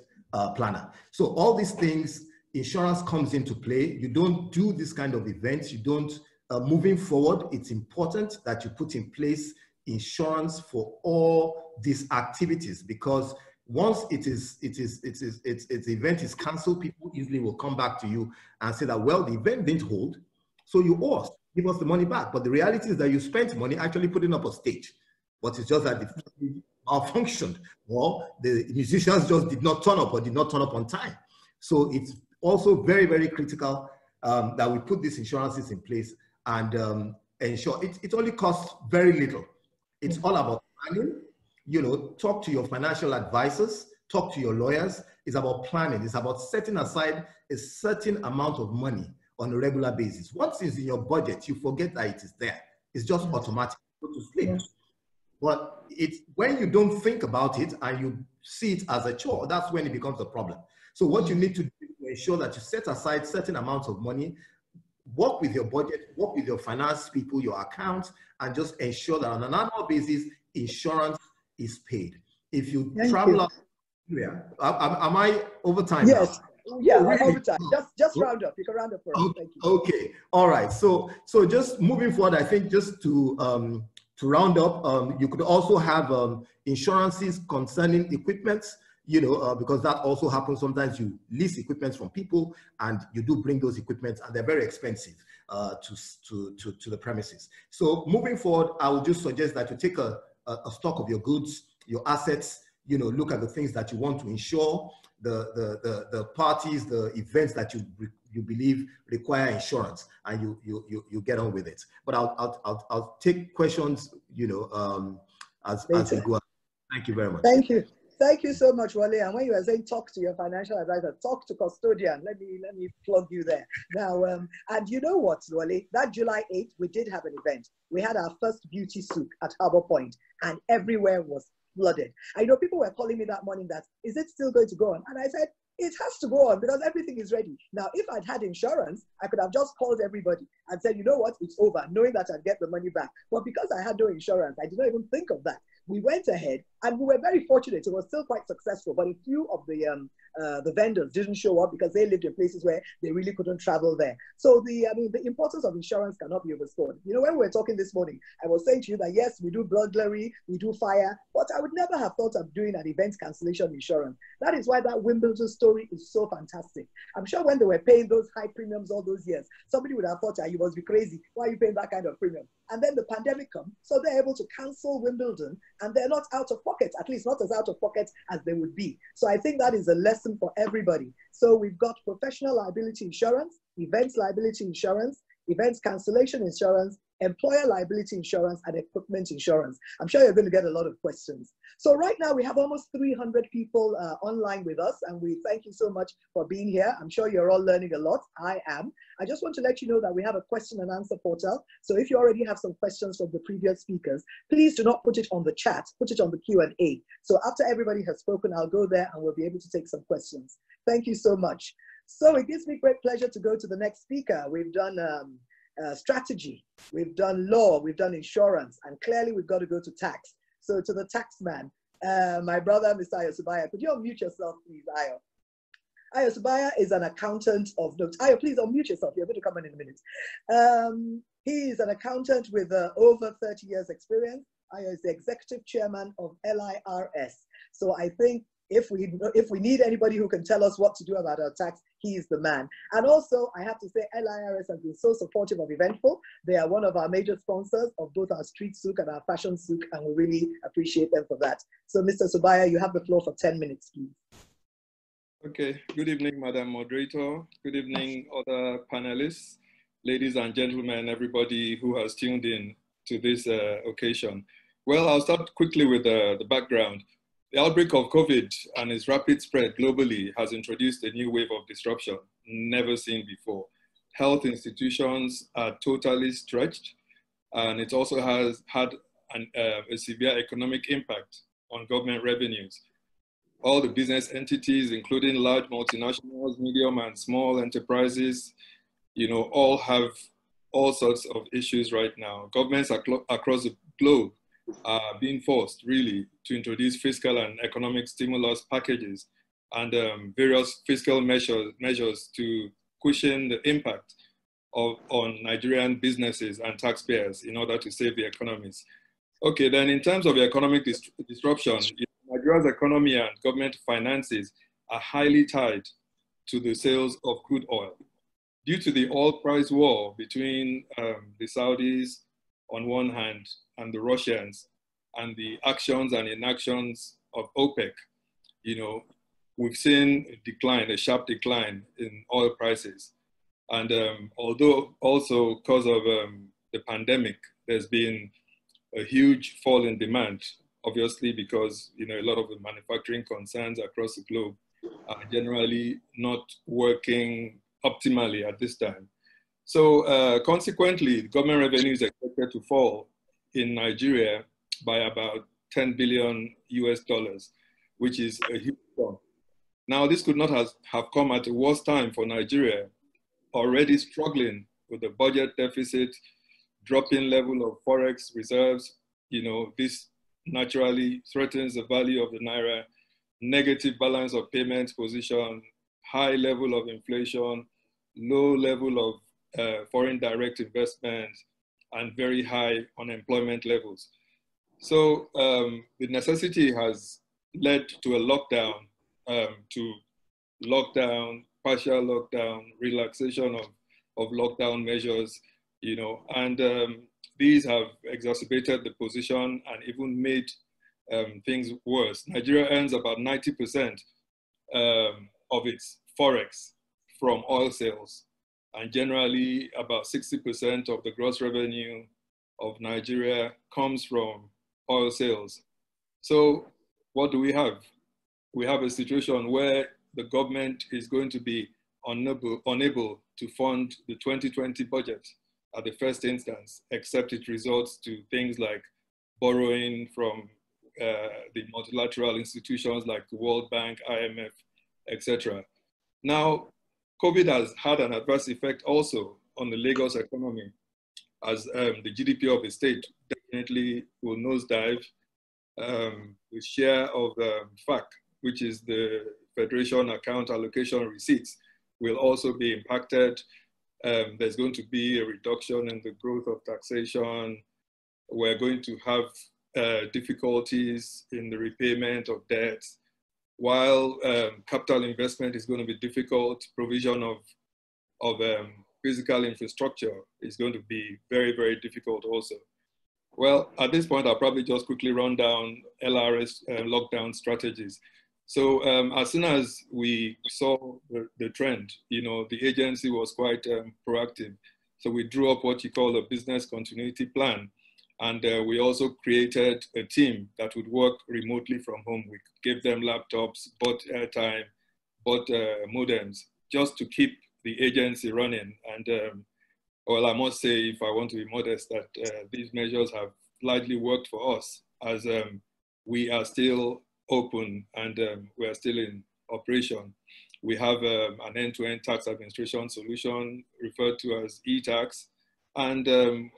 planner? So all these things, insurance comes into play. You don't do this kind of events. You don't, moving forward, it's important that you put in place insurance for all these activities, because once the event is canceled, people easily will come back to you and say that, well, the event didn't hold, so you owe us. give us the money back. But the reality is that you spent money actually putting up a stage. But it's just that the malfunctioned, or the musicians just did not turn up or did not turn up on time. So it's also very, very critical that we put these insurances in place and ensure it only costs very little. It's all about planning. Talk to your financial advisors, talk to your lawyers. It's about planning. It's about setting aside a certain amount of money on a regular basis. Once it's in your budget, you forget that it is there. It's just automatic. Go to sleep. But it's when you don't think about it and you see it as a chore, that's when it becomes a problem. So what you need to do to ensure that you set aside certain amounts of money, work with your budget, work with your finance people, your accounts, and just ensure that on an annual basis, insurance is paid. If you travel out, am I over time?
Yes.
Now?
Yeah, really? Over time. Just round up. You can round up for us. Thank you.
Okay. All right. So just moving forward, I think just to round up, you could also have insurances concerning equipment, because that also happens. Sometimes you lease equipment from people and you do bring those equipment and they're very expensive to the premises. So moving forward, I would just suggest that you take a stock of your goods, your assets, look at the things that you want to insure, the parties, the events that you believe require insurance, and you get on with it. But I'll take questions, as we go. Thank you very much.
Thank you. Thank you so much, Wole. And when you were saying talk to your financial advisor, talk to custodian. Let me plug you there. Now, and you know what, Wole? That July 8th, we did have an event. We had our first beauty souk at Harbour Point, and everywhere was flooded. I know people were calling me that morning that, is it still going to go on? And I said, it has to go on because everything is ready. Now, if I'd had insurance, I could have just called everybody and said, you know what, it's over, knowing that I'd get the money back. But because I had no insurance, I did not even think of that. We went ahead and we were very fortunate. It was still quite successful, but a few of the vendors didn't show up because they lived in places where they really couldn't travel there. So the importance of insurance cannot be overscored. When we were talking this morning, I was saying to you that yes, we do burglary, we do fire, but I would never have thought of doing an event cancellation insurance. That is why that Wimbledon story is so fantastic. I'm sure when they were paying those high premiums all those years, somebody would have thought, you must be crazy. Why are you paying that kind of premium? And then the pandemic comes, so they're able to cancel Wimbledon and they're not out of pocket, at least not as out of pocket as they would be. So I think that is a lesson for everybody. So we've got professional liability insurance, events liability insurance, events cancellation insurance, employer liability insurance, and equipment insurance. I'm sure you're going to get a lot of questions. So right now we have almost 300 people online with us, and we thank you so much for being here. I'm sure you're all learning a lot. I am. I just want to let you know that we have a question and answer portal. So if you already have some questions from the previous speakers, please do not put it on the chat, put it on the Q&A. So after everybody has spoken, I'll go there and we'll be able to take some questions. Thank you so much. So it gives me great pleasure to go to the next speaker. We've done strategy, we've done law, we've done insurance, and clearly we've got to go to tax. So to the tax man, my brother, Mr. Ayo Subair, could you unmute yourself, please, Ayo? Ayo Subair is an accountant of note. Ayo, please unmute yourself. You're going to come in a minute. He is an accountant with over 30 years experience. Ayo is the executive chairman of LIRS. So I think if we need anybody who can tell us what to do about our tax, he is the man. And also, I have to say, LIRS has been so supportive of Eventful. They are one of our major sponsors of both our street souk and our fashion souk, and we really appreciate them for that. So, Mr. Subair, you have the floor for 10 minutes, please.
Okay. Good evening, Madam Moderator. Good evening, other panelists, ladies and gentlemen, everybody who has tuned in to this occasion. Well, I'll start quickly with the background. The outbreak of COVID and its rapid spread globally has introduced a new wave of disruption never seen before. Health institutions are totally stretched, and it also has had a severe economic impact on government revenues. All the business entities, including large multinationals, medium and small enterprises, all have all sorts of issues right now. Governments across the globe are being forced really to introduce fiscal and economic stimulus packages and various fiscal measures to cushion the impact on Nigerian businesses and taxpayers in order to save the economies. Okay, then in terms of the economic disruption, Nigeria's economy and government finances are highly tied to the sales of crude oil. due to the oil price war between the Saudis on one hand and the Russians, and the actions and inactions of OPEC, you know, we've seen a decline, a sharp decline in oil prices. And although also because of the pandemic, there's been a huge fall in demand, obviously because, you know, a lot of the manufacturing concerns across the globe are generally not working optimally at this time. So consequently, government revenue is expected to fall in Nigeria by about 10 billion US dollars, which is a huge sum. Now, this could not have come at a worse time for Nigeria, already struggling with the budget deficit, dropping level of forex reserves. You know, this naturally threatens the value of the naira, negative balance of payments position, high level of inflation, low level of foreign direct investment, and very high unemployment levels. So the necessity has led to a lockdown, partial lockdown, relaxation of lockdown measures, you know, and these have exacerbated the position and even made things worse. Nigeria earns about 90% of its forex from oil sales, and generally about 60% of the gross revenue of Nigeria comes from oil sales. So what do we have? We have a situation where the government is going to be unable to fund the 2020 budget at the first instance, except it resorts to things like borrowing from the multilateral institutions like the World Bank, IMF, etc. Now, COVID has had an adverse effect also on the Lagos economy, as the GDP of the state definitely will nosedive. The share of FAC, which is the Federation Account Allocation Receipts, will also be impacted. There's going to be a reduction in the growth of taxation. We're going to have difficulties in the repayment of debts, while capital investment is going to be difficult. Provision of physical infrastructure is going to be very, very difficult also. Well, at this point, I'll probably just quickly run down LRS lockdown strategies. So as soon as we saw the trend, you know, the agency was quite proactive. So we drew up what you call a business continuity plan. And we also created a team that would work remotely from home. We gave them laptops, bought airtime, bought modems, just to keep the agency running. And well, I must say, if I want to be modest, that these measures have largely worked for us, as we are still open and we are still in operation. We have an end-to-end tax administration solution referred to as e-tax, and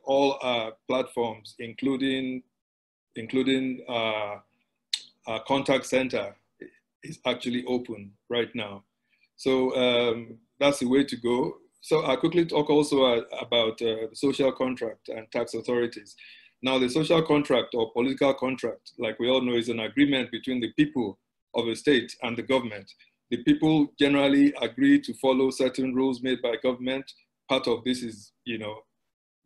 all our platforms, including our contact center, is actually open right now. So that's the way to go. So I'll quickly talk also about the social contract and tax authorities. Now, the social contract or political contract, like we all know, is an agreement between the people of a state and the government. The people generally agree to follow certain rules made by government. Part of this is, you know,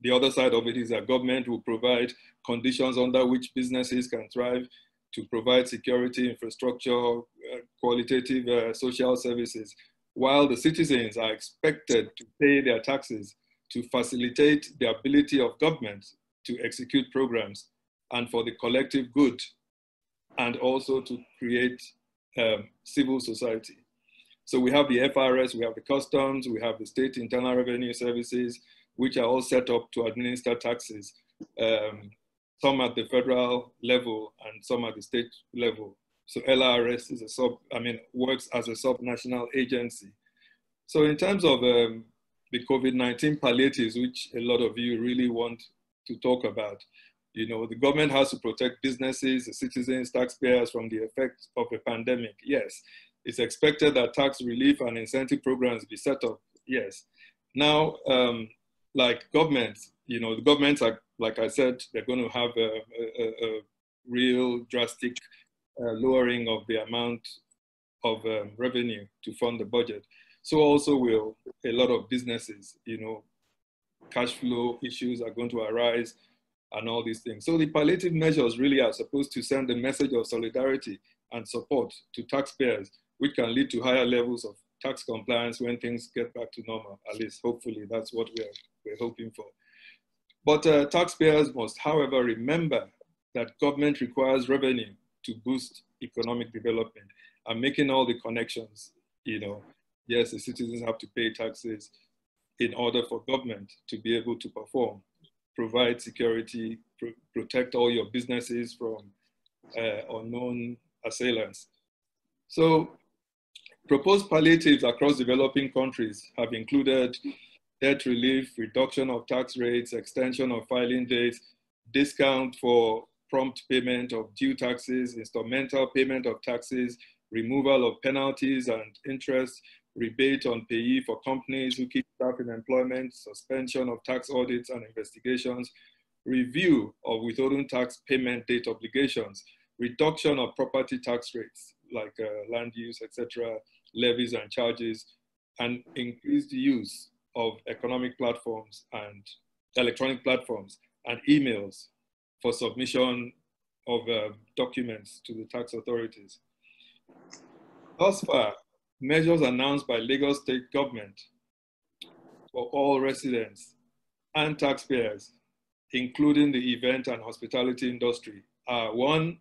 the other side of it is that government will provide conditions under which businesses can thrive, to provide security, infrastructure, qualitative social services, while the citizens are expected to pay their taxes to facilitate the ability of government to execute programs and for the collective good, and also to create civil society. So we have the FRS, we have the customs, we have the state internal revenue services, which are all set up to administer taxes, some at the federal level and some at the state level. So LRS is works as a sub-national agency. So in terms of the COVID-19 palliatives, which a lot of you really want to talk about, you know, the government has to protect businesses, the citizens, taxpayers from the effects of the pandemic. Yes. It's expected that tax relief and incentive programs be set up. Yes. Now, like governments, you know, the governments are, like I said, they're going to have a real drastic lowering of the amount of revenue to fund the budget. so also will a lot of businesses. You know, cash flow issues are going to arise and all these things. So the palliative measures really are supposed to send a message of solidarity and support to taxpayers, which can lead to higher levels of tax compliance when things get back to normal. At least, hopefully, that's what we're hoping for. But taxpayers must, however, remember that government requires revenue to boost economic development, and making all the connections. You know, yes, the citizens have to pay taxes in order for government to be able to perform, provide security, protect all your businesses from unknown assailants. So proposed palliatives across developing countries have included debt relief, reduction of tax rates, extension of filing dates, discount for prompt payment of due taxes, instrumental payment of taxes, removal of penalties and interest, rebate on payee for companies who keep staff in employment, suspension of tax audits and investigations, review of withholding tax payment date obligations, reduction of property tax rates like land use, etc., levies and charges, and increased use of economic platforms and electronic platforms and emails for submission of documents to the tax authorities. Thus far, measures announced by Lagos State government for all residents and taxpayers, including the event and hospitality industry, are: one,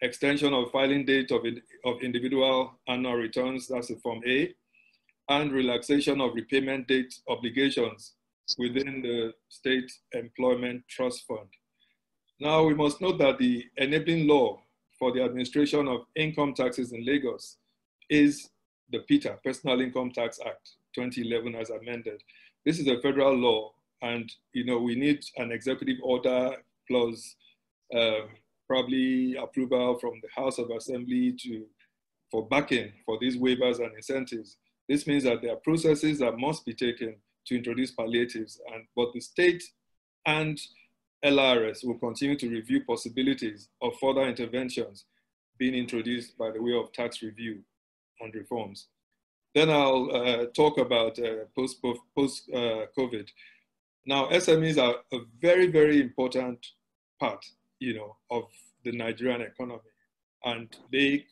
extension of filing date of individual annual returns, that's the Form A, and relaxation of repayment date obligations within the State Employment Trust Fund. Now, we must note that the enabling law for the administration of income taxes in Lagos is the PITA, Personal Income Tax Act, 2011 as amended. This is a federal law, and you know, we need an executive order plus probably approval from the House of Assembly for backing for these waivers and incentives. This means that there are processes that must be taken to introduce palliatives, but the state and LRS will continue to review possibilities of further interventions being introduced by the way of tax review and reforms. Then I'll talk about post-COVID. Now, SMEs are a very, very important part, you know, of the Nigerian economy, and they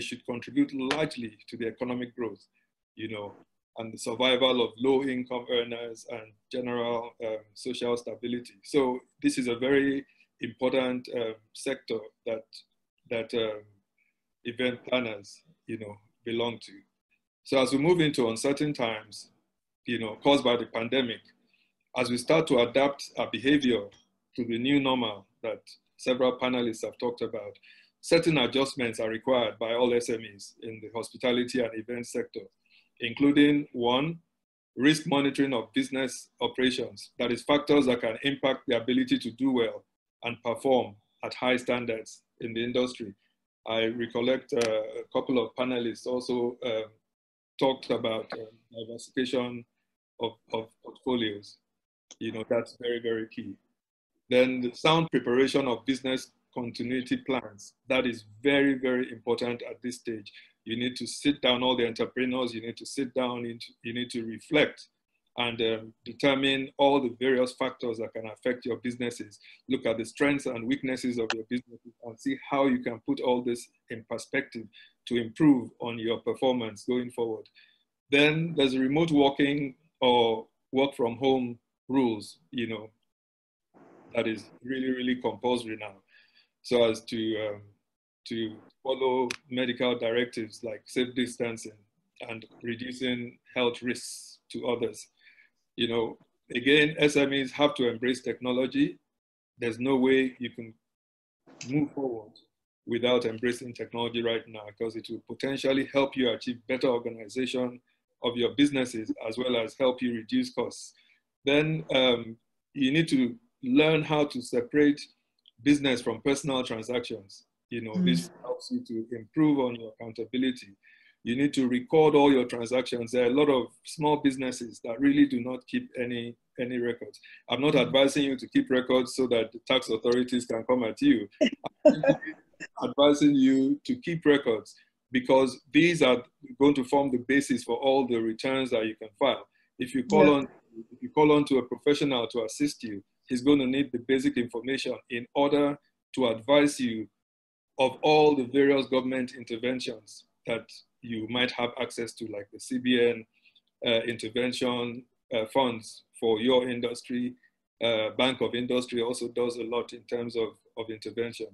should contribute largely to the economic growth, you know, and the survival of low-income earners and general social stability. So this is a very important sector that event planners, you know, belong to. So as we move into uncertain times, you know, caused by the pandemic, as we start to adapt our behavior to the new normal that several panelists have talked about, certain adjustments are required by all SMEs in the hospitality and event sector, including: one, risk monitoring of business operations, that is, factors that can impact the ability to do well and perform at high standards in the industry. I recollect a couple of panelists also talked about diversification of portfolios. You know, that's very, very key. Then the sound preparation of business continuity plans. That is very, very important at this stage. You need to sit down, all the entrepreneurs, you need to sit down, you need to reflect and determine all the various factors that can affect your businesses. Look at the strengths and weaknesses of your businesses and see how you can put all this in perspective to improve on your performance going forward. Then there's remote working or work from home rules, you know, that is really, really compulsory now, so as to follow medical directives like safe distancing and reducing health risks to others. You know, again, SMEs have to embrace technology. There's no way you can move forward without embracing technology right now, because it will potentially help you achieve better organization of your businesses as well as help you reduce costs. Then you need to learn how to separate business from personal transactions. You know, this helps you to improve on your accountability. You need to record all your transactions. There are a lot of small businesses that really do not keep any records. I'm not advising you to keep records so that the tax authorities can come at you. I'm advising you to keep records because these are going to form the basis for all the returns that you can file. If you call on to a professional to assist you, he's going to need the basic information in order to advise you of all the various government interventions that you might have access to, like the CBN intervention funds for your industry. Bank of Industry also does a lot in terms of intervention.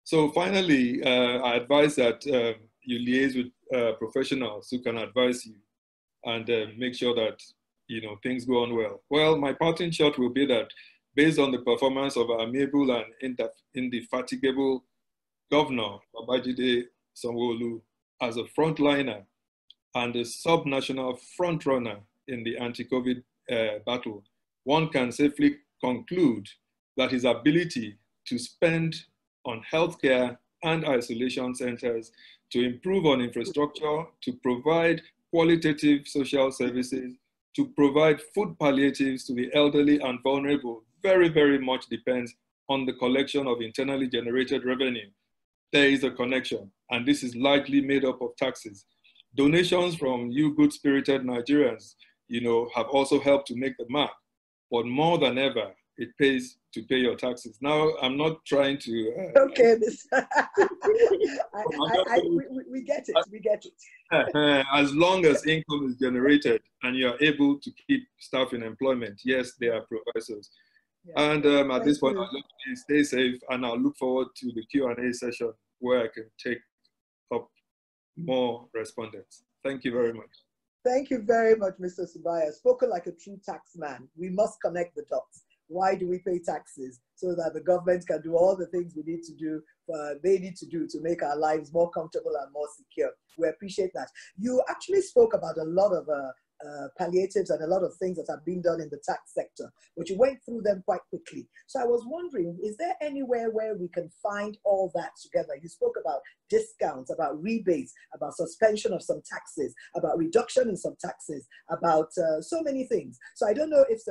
So finally, I advise that you liaise with professionals who can advise you and make sure that things go on well. Well, my parting shot will be that based on the performance of our amiable and indefatigable Governor Babajide Sanwo-Olu as a frontliner and a sub-national frontrunner in the anti-COVID battle, one can safely conclude that his ability to spend on healthcare and isolation centers, to improve on infrastructure, to provide qualitative social services, to provide food palliatives to the elderly and vulnerable, very, very much depends on the collection of internally generated revenue. There is a connection, and this is largely made up of taxes. Donations from you good-spirited Nigerians, have also helped to make the mark. But more than ever, it pays to pay your taxes. Now, I'm not trying to...
okay, we get it, we get
it. As long as income is generated and you are able to keep staff in employment, yes, they are provisos. Yeah. And at this point, I'll just stay safe, and I'll look forward to the Q&A session where I can take up more respondents. Thank you very much.
Thank you very much, Mr. Subair. Spoken like a true tax man. We must connect the dots. Why do we pay taxes? So that the government can do all the things we need to do, they need to do to make our lives more comfortable and more secure. We appreciate that. You actually spoke about a lot of palliatives and a lot of things that have been done in the tax sector, but you went through them quite quickly. So I was wondering, is there anywhere where we can find all that together? You spoke about discounts, about rebates, about suspension of some taxes, about reduction in some taxes, about so many things. So I don't know if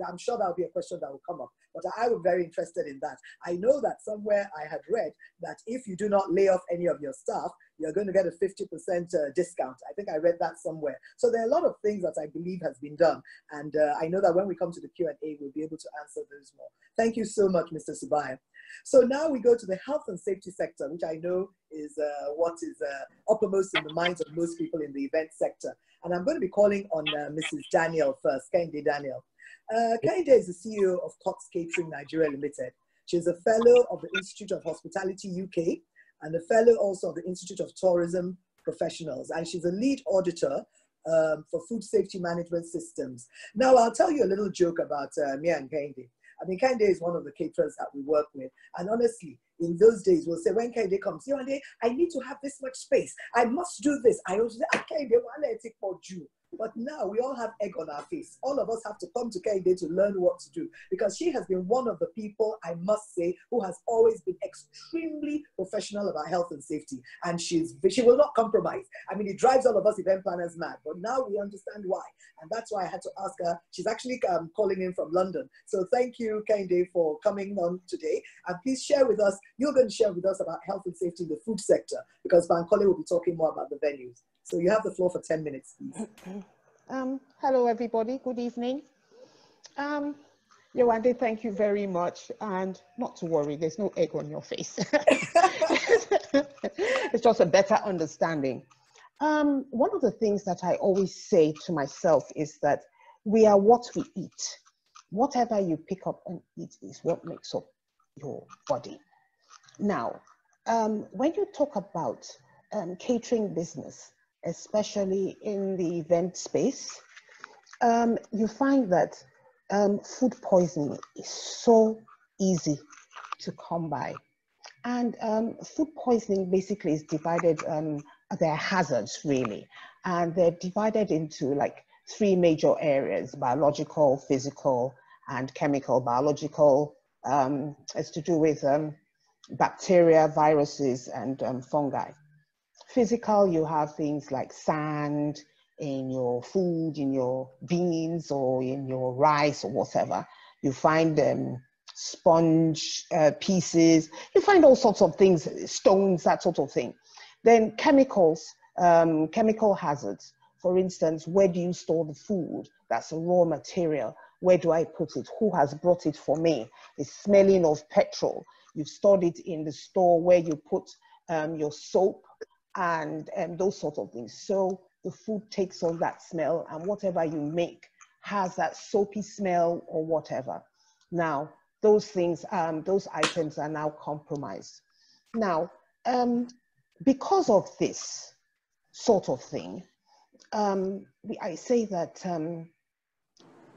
I'm sure that'll be a question that will come up, but I was very interested in that. I know that somewhere I had read that if you do not lay off any of your staff, you're going to get a 50% discount. I think I read that somewhere. So there are a lot of things that I believe has been done. And I know that when we come to the Q&A, we'll be able to answer those more. Thank you so much, Mr. Subair. So now we go to the health and safety sector, which I know is what is uppermost in the minds of most people in the event sector. And I'm going to be calling on Mrs. Daniel first, Kehinde Daniel. Kehinde is the CEO of Cox Catering Nigeria Limited. She's a fellow of the Institute of Hospitality UK, and a fellow also of the Institute of Tourism Professionals. And she's a lead auditor for food safety management systems. Now, I'll tell you a little joke about me and Kehinde. I mean, Kehinde is one of the caterers that we work with. And honestly, in those days, we'll say, when Kehinde comes, Kehinde, I need to have this much space. I must do this. I also say, Kehinde, why let it for you? But now we all have egg on our face. All of us have to come to Kehinde to learn what to do, because she has been one of the people, I must say, who has always been extremely professional about health and safety. And she will not compromise. I mean, it drives all of us event planners mad, but now we understand why. And that's why I had to ask her. She's actually calling in from London. So thank you, Kehinde, for coming on today. And please share with us, you're going to share with us about health and safety in the food sector, because Bankole will be talking more about the venues. So you have the floor for 10 minutes, please.
Hello, everybody. Good evening. Yewande, thank you very much. And not to worry, there's no egg on your face. It's just a better understanding. One of the things that I always say to myself is that we are what we eat. Whatever you pick up and eat is what makes up your body. Now, when you talk about catering business, especially in the event space, you find that food poisoning is so easy to come by. And food poisoning basically is divided, they're hazards really, and they're divided into like 3 major areas: biological, physical, and chemical. Biological is to do with bacteria, viruses, and fungi. Physical, you have things like sand in your food, in your beans, or in your rice, or whatever. You find sponge pieces. You find all sorts of things, stones, that sort of thing. Then chemicals, chemical hazards. For instance, where do you store the food? That's a raw material. Where do I put it? Who has brought it for me? The smelling of petrol. You've stored it in the store where you put your soap and those sort of things. So the food takes on that smell, and whatever you make has that soapy smell or whatever. Now, those things, those items are now compromised. Now, because of this sort of thing, I say that,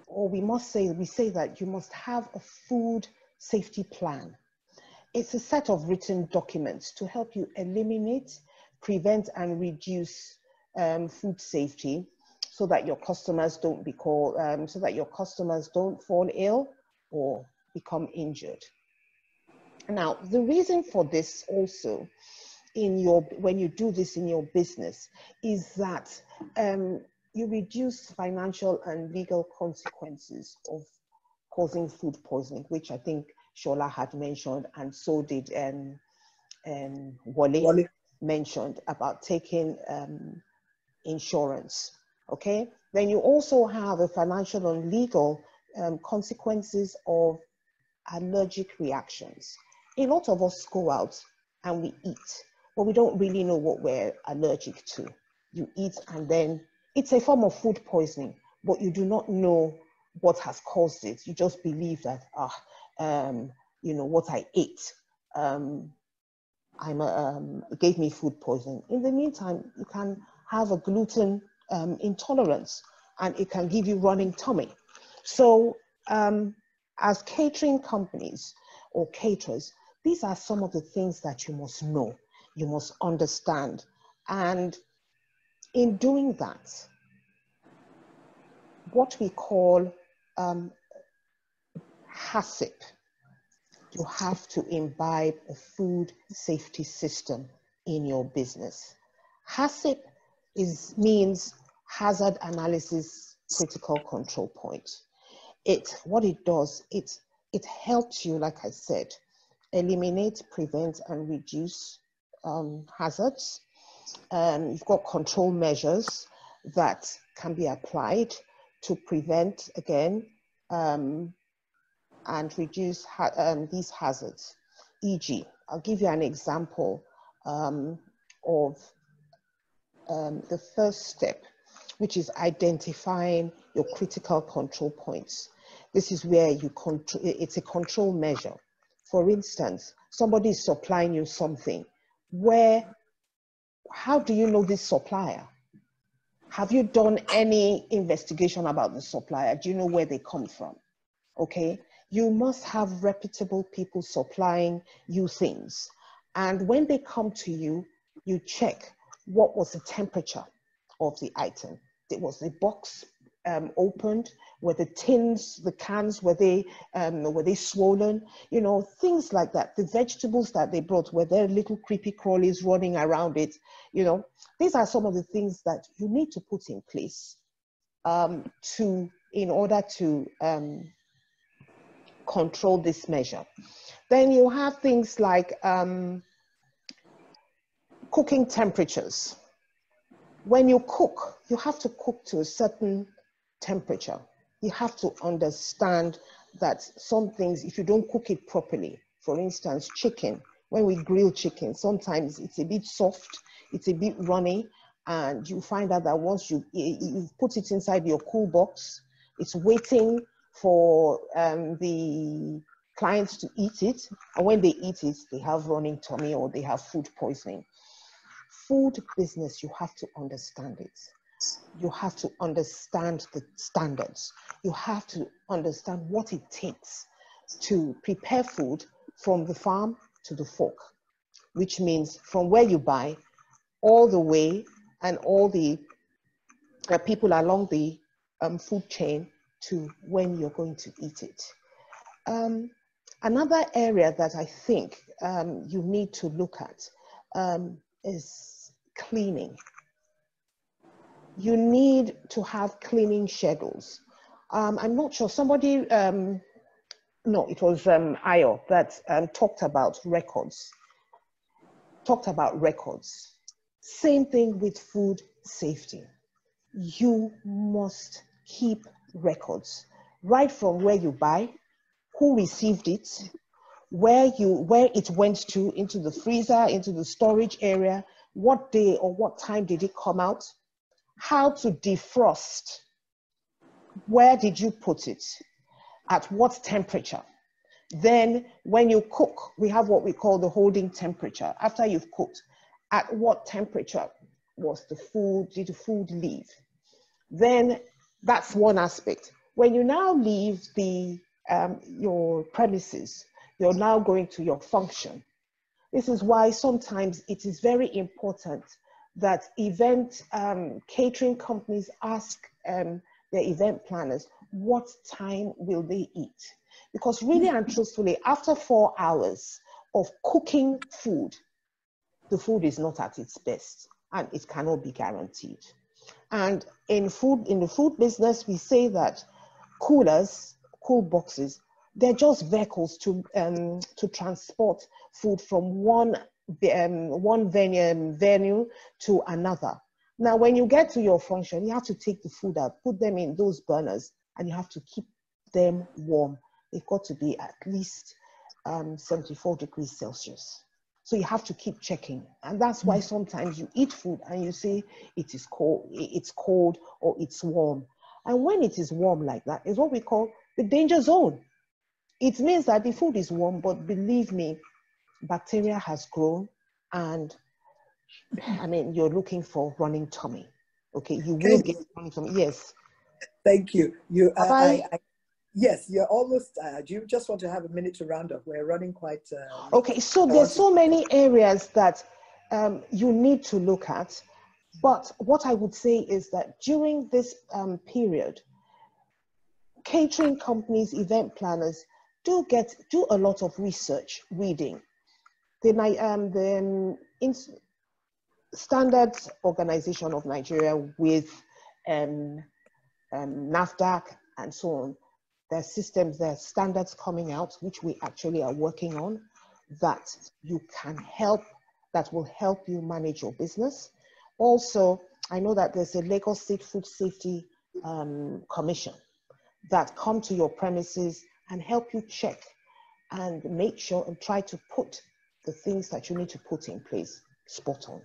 or we say that you must have a food safety plan. It's a set of written documents to help you eliminate, prevent, and reduce food safety, so that your customers don't fall ill or become injured. Now, the reason for this also when you do this in your business is that you reduce financial and legal consequences of causing food poisoning, which I think Sola had mentioned, and so did Wole mentioned about taking insurance. Okay, then you also have the financial and legal consequences of allergic reactions. A lot of us go out and we eat, but we don't really know what we're allergic to. You eat and then it's a form of food poisoning, but you do not know what has caused it. You just believe that, you know, what I ate it gave me food poisoning. In the meantime, you can have a gluten intolerance, and it can give you running tummy. So as catering companies or caterers, these are some of the things that you must know, you must understand. And in doing that, what we call HACCP, you have to imbibe a food safety system in your business. HACCP means Hazard Analysis Critical Control Point. What it does, it helps you, like I said, eliminate, prevent, and reduce hazards. You've got control measures that can be applied to prevent, again, and reduce these hazards. E.g., I'll give you an example of the first step, which is identifying your critical control points. This is where you control, it's a control measure. For instance, somebody is supplying you something. How do you know this supplier? Have you done any investigation about the supplier? Do you know where they come from? Okay, you must have reputable people supplying you things. And when they come to you, you check what was the temperature of the item. Was the box opened? Were the tins, the cans, were they swollen? You know, things like that. The vegetables that they brought, were there little creepy crawlies running around it? You know, these are some of the things that you need to put in place in order to control this measure. Then you have things like cooking temperatures. When you cook, you have to cook to a certain temperature. You have to understand that some things, if you don't cook it properly, for instance, chicken, when we grill chicken, sometimes it's a bit soft, it's a bit runny, and you find out that once you put it inside your cool box, it's waiting for the clients to eat it, and when they eat it, they have running tummy or they have food poisoning. Food business, you have to understand it. You have to understand the standards. You have to understand what it takes to prepare food from the farm to the fork, which means from where you buy all the way, and all the people along the food chain to when you're going to eat it. Another area that I think you need to look at is cleaning. You need to have cleaning schedules. I'm not sure, somebody, no, it was Ayo that talked about records. Same thing with food safety. You must keep records, right from where you buy, who received it, where it went to, into the freezer, into the storage area, what day or what time did it come out, how to defrost, where did you put it, at what temperature. Then when you cook, we have what we call the holding temperature. After you've cooked, at what temperature was the food, did the food leave? Then that's one aspect. When you now leave your premises, you're now going to your function. This is why sometimes it is very important that event catering companies ask their event planners, what time will they eat? Because really and truthfully, after 4 hours of cooking food, the food is not at its best and it cannot be guaranteed. And in the food business, we say that coolers, cool boxes, they're just vehicles to transport food from one venue to another. Now, when you get to your function, you have to take the food out, put them in those burners, and you have to keep them warm. They've got to be at least 74 degrees Celsius. So you have to keep checking. And that's why sometimes you eat food and you say it is cold, it's cold, or it's warm. And when it is warm like that, is what we call the danger zone. It means that the food is warm, but believe me, bacteria has grown, and I mean, you're looking for running tummy. Okay, you will get running tummy. Yes.
Thank you. Yes, you're almost. Do you just want to have a minute to round up? We're running quite.
Okay, so there's so many areas that you need to look at. But what I would say is that during this period, catering companies, event planners do a lot of research, reading. The Standards Organization of Nigeria with NAFDAC and so on. There are systems, there are standards coming out, which we actually are working on, that you can help, that will help you manage your business. Also, I know that there's a Lagos State Food Safety Commission that come to your premises and help you check and make sure and try to put the things that you need to put in place spot on.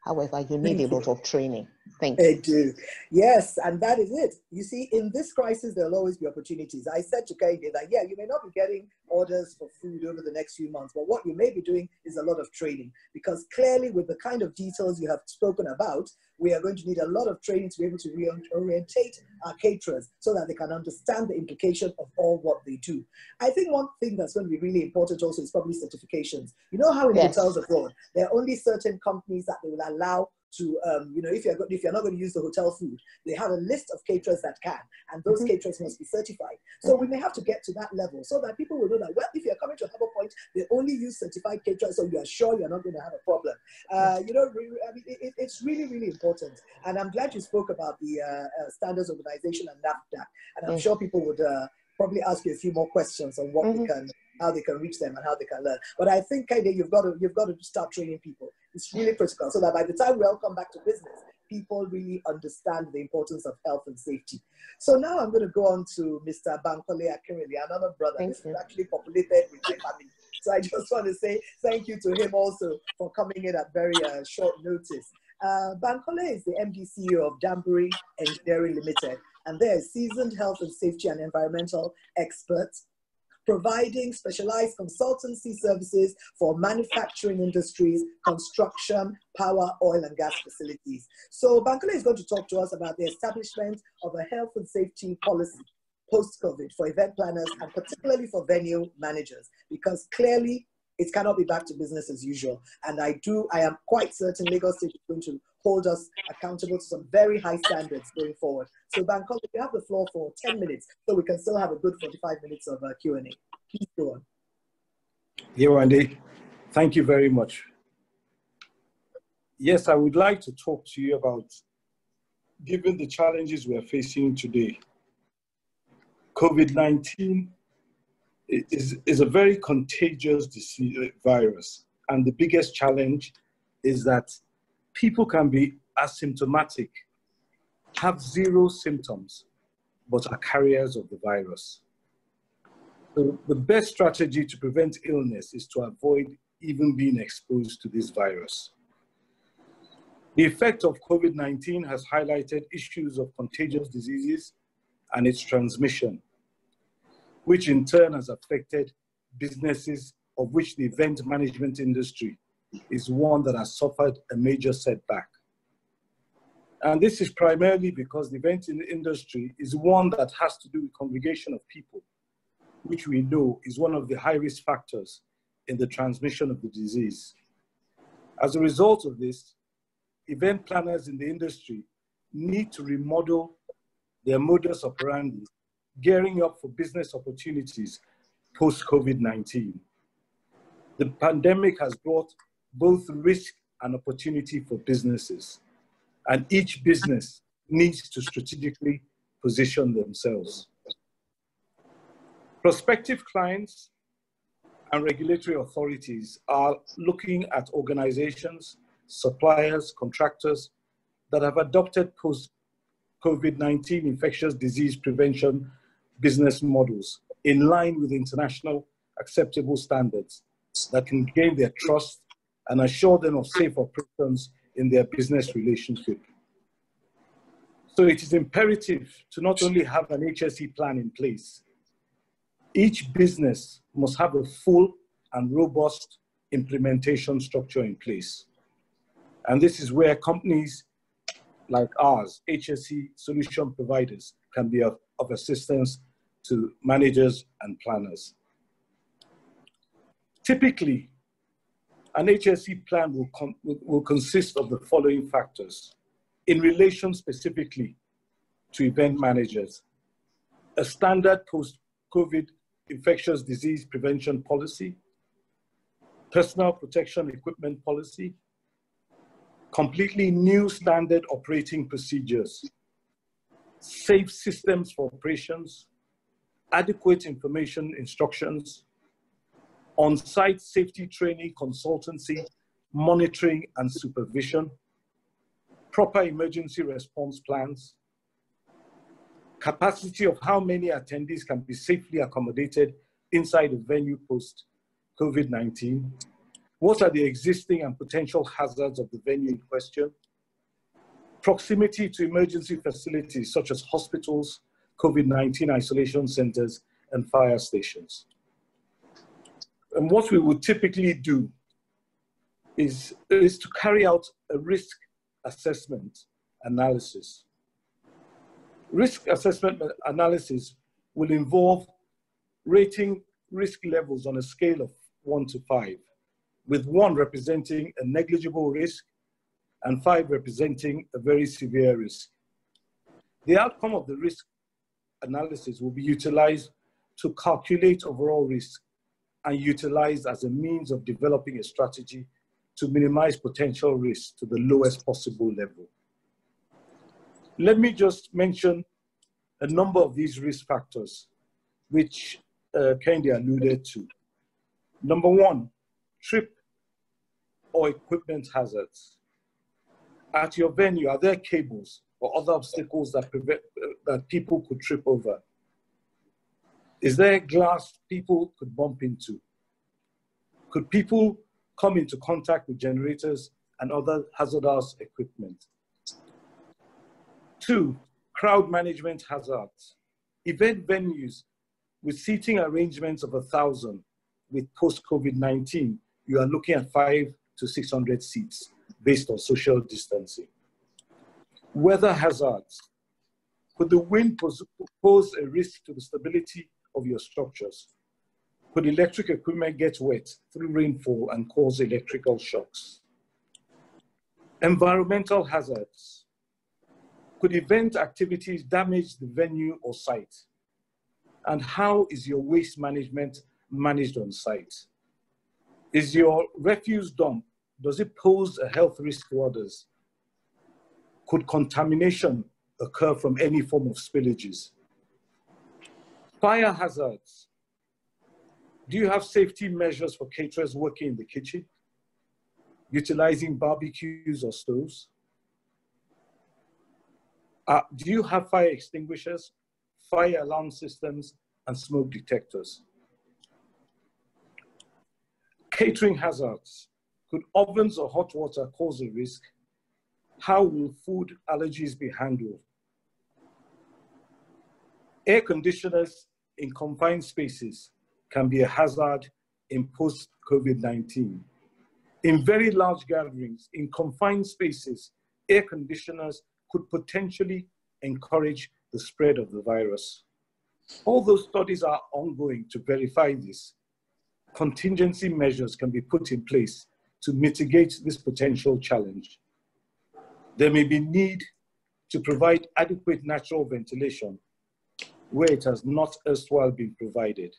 However, you need a lot of training. Thank you.
I do. Yes, and that is it. You see, in this crisis, there'll always be opportunities. I said to Kehinde that, yeah, you may not be getting orders for food over the next few months, but what you may be doing is a lot of training, because clearly with the kind of details you have spoken about, we are going to need a lot of training to be able to reorientate our caterers so that they can understand the implication of all what they do. I think one thing that's going to be really important also is probably certifications. You know how in hotels abroad, there are only certain companies that they will allow to, you know, if you're not going to use the hotel food, they have a list of caterers that can, and those caterers must be certified. So we may have to get to that level so that people will know that, well, if you're coming to Harbour Point, they only use certified caterers, so you are sure you're not going to have a problem. You know, I mean, it's really, really important. And I'm glad you spoke about the Standards Organization and NAFDAC, and I'm sure people would probably ask you a few more questions on what they can, how they can reach them and how they can learn. But I think, Kehinde, you've got to start training people. It's really critical, so that by the time we all come back to business, people really understand the importance of health and safety. So now I'm going to go on to Mr. Bankole Akinrele, another brother. This is actually populated with my family. So I just want to say thank you to him also for coming in at very short notice. Bankole is the MD CEO of Danbury Engineering Limited, and they're a seasoned health and safety and environmental experts, providing specialized consultancy services for manufacturing industries, construction, power, oil and gas facilities. So Bankole is going to talk to us about the establishment of a health and safety policy post-COVID for event planners and particularly for venue managers, because clearly it cannot be back to business as usual. And I am quite certain Lagos State is going to hold us accountable to some very high standards going forward. So Bankole, you have the floor for 10 minutes, so we can still have a good 45 minutes of Q&A. Please go on.
Yewande, thank you very much. Yes, I would like to talk to you about, given the challenges we are facing today, COVID-19 is a very contagious virus. And the biggest challenge is that people can be asymptomatic, have zero symptoms, but are carriers of the virus. So the best strategy to prevent illness is to avoid even being exposed to this virus. The effect of COVID-19 has highlighted issues of contagious diseases and its transmission, which in turn has affected businesses, of which the event management industry is one that has suffered a major setback. And this is primarily because the event industry is one that has to do with congregation of people, which we know is one of the high-risk factors in the transmission of the disease. As a result of this, event planners in the industry need to remodel their modus operandi, gearing up for business opportunities post-COVID-19. The pandemic has brought both risk and opportunity for businesses, and each business needs to strategically position themselves. Prospective clients and regulatory authorities are looking at organizations, suppliers, contractors that have adopted post-COVID-19 infectious disease prevention business models in line with international acceptable standards that can gain their trust and assure them of safe operations in their business relationship. So it is imperative to not only have an HSE plan in place, each business must have a full and robust implementation structure in place. And this is where companies like ours, HSE solution providers, can be of assistance to managers and planners. Typically, an HSE plan will consist of the following factors in relation specifically to event managers: a standard post-COVID infectious disease prevention policy, personal protection equipment policy, completely new standard operating procedures, safe systems for operations, adequate information instructions, on-site safety training, consultancy, monitoring and supervision, proper emergency response plans, capacity of how many attendees can be safely accommodated inside a venue post-COVID-19, what are the existing and potential hazards of the venue in question, proximity to emergency facilities such as hospitals, COVID-19 isolation centers, and fire stations. And what we would typically do is to carry out a risk assessment analysis. Risk assessment analysis will involve rating risk levels on a scale of 1 to 5, with 1 representing a negligible risk and 5 representing a very severe risk. The outcome of the risk analysis will be utilized to calculate overall risk and utilized as a means of developing a strategy to minimize potential risks to the lowest possible level. Let me just mention a number of these risk factors, which Kehinde alluded to. Number 1, trip or equipment hazards. At your venue, are there cables or other obstacles that people could trip over? Is there glass people could bump into? Could people come into contact with generators and other hazardous equipment? 2, crowd management hazards. Event venues with seating arrangements of 1,000 with post-COVID-19, you are looking at 500 to 600 seats based on social distancing. Weather hazards. Could the wind pose a risk to the stability of your structures? Could electric equipment get wet through rainfall and cause electrical shocks? Environmental hazards. Could event activities damage the venue or site? And how is your waste management managed on site? Is your refuse dump, does it pose a health risk to others? Could contamination occur from any form of spillages? Fire hazards. Do you have safety measures for caterers working in the kitchen? utilizing barbecues or stoves? Do you have fire extinguishers, fire alarm systems, and smoke detectors? Catering hazards. Could ovens or hot water cause a risk? How will food allergies be handled? Air conditioners in confined spaces can be a hazard in post-COVID-19. In very large gatherings, in confined spaces, air conditioners could potentially encourage the spread of the virus. Although studies are ongoing to verify this, contingency measures can be put in place to mitigate this potential challenge. There may be need to provide adequate natural ventilation where it has not erstwhile been provided.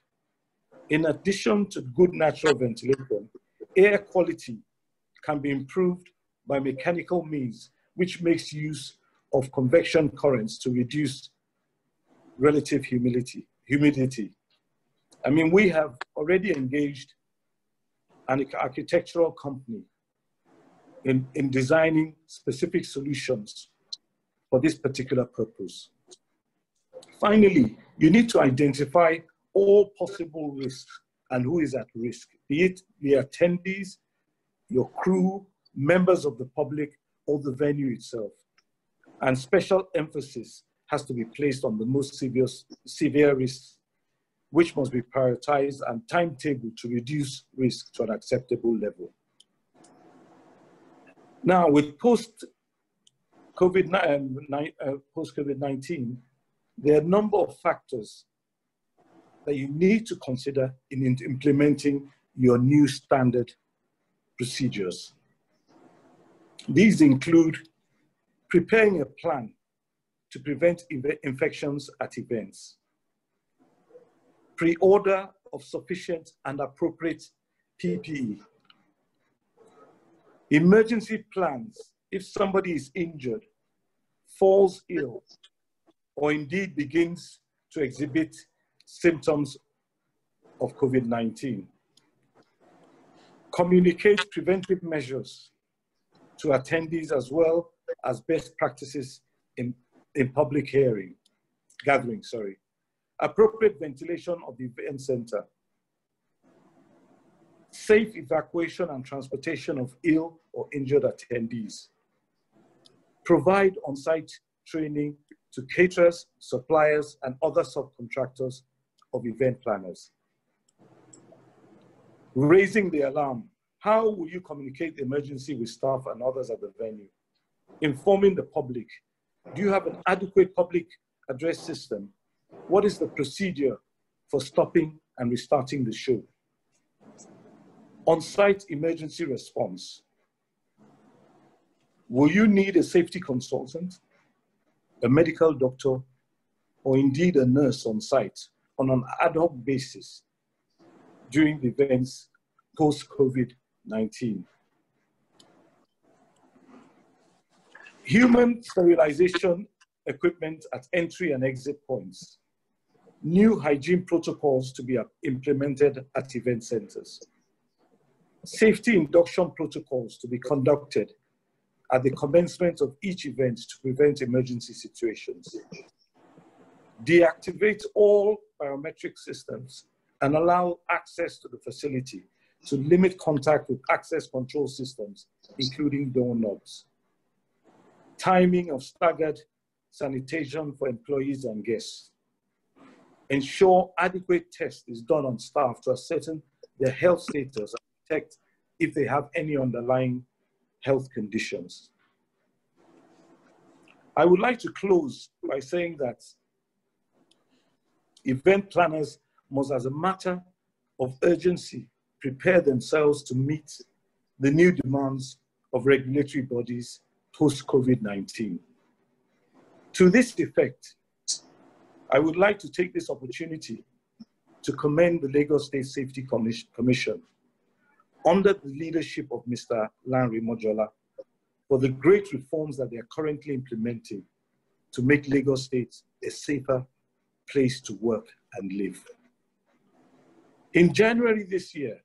In addition to good natural ventilation, air quality can be improved by mechanical means, which makes use of convection currents to reduce relative humidity. I mean, we have already engaged an architectural company in designing specific solutions for this particular purpose. Finally, you need to identify all possible risks and who is at risk, be it the attendees, your crew, members of the public, or the venue itself. And special emphasis has to be placed on the most severe risks, which must be prioritized and timetabled to reduce risk to an acceptable level. Now, with post-COVID-19, there are a number of factors that you need to consider in implementing your new standard procedures. These include preparing a plan to prevent infections at events, pre-order of sufficient and appropriate PPE, emergency plans if somebody is injured, falls ill, or indeed begins to exhibit symptoms of COVID-19. Communicate preventive measures to attendees as well as best practices in public gathering. Appropriate ventilation of the event center. Safe evacuation and transportation of ill or injured attendees. Provide on-site training to caterers, suppliers, and other subcontractors of event planners. Raising the alarm. How will you communicate the emergency with staff and others at the venue? Informing the public. Do you have an adequate public address system? What is the procedure for stopping and restarting the show? On-site emergency response. Will you need a safety consultant, a medical doctor, or indeed a nurse on site on an ad hoc basis during the events post-COVID-19? Human sterilization equipment at entry and exit points. New hygiene protocols to be implemented at event centers. Safety induction protocols to be conducted at the commencement of each event to prevent emergency situations. Deactivate all biometric systems and allow access to the facility to limit contact with access control systems, including doorknobs. Timing of staggered sanitation for employees and guests. Ensure adequate test is done on staff to ascertain their health status and detect if they have any underlying health conditions. I would like to close by saying that event planners must, as a matter of urgency, prepare themselves to meet the new demands of regulatory bodies post-COVID-19. To this effect, I would like to take this opportunity to commend the Lagos State Safety Commission under the leadership of Mr. Lanre Mojola for the great reforms that they are currently implementing to make Lagos State a safer place to work and live. In January this year,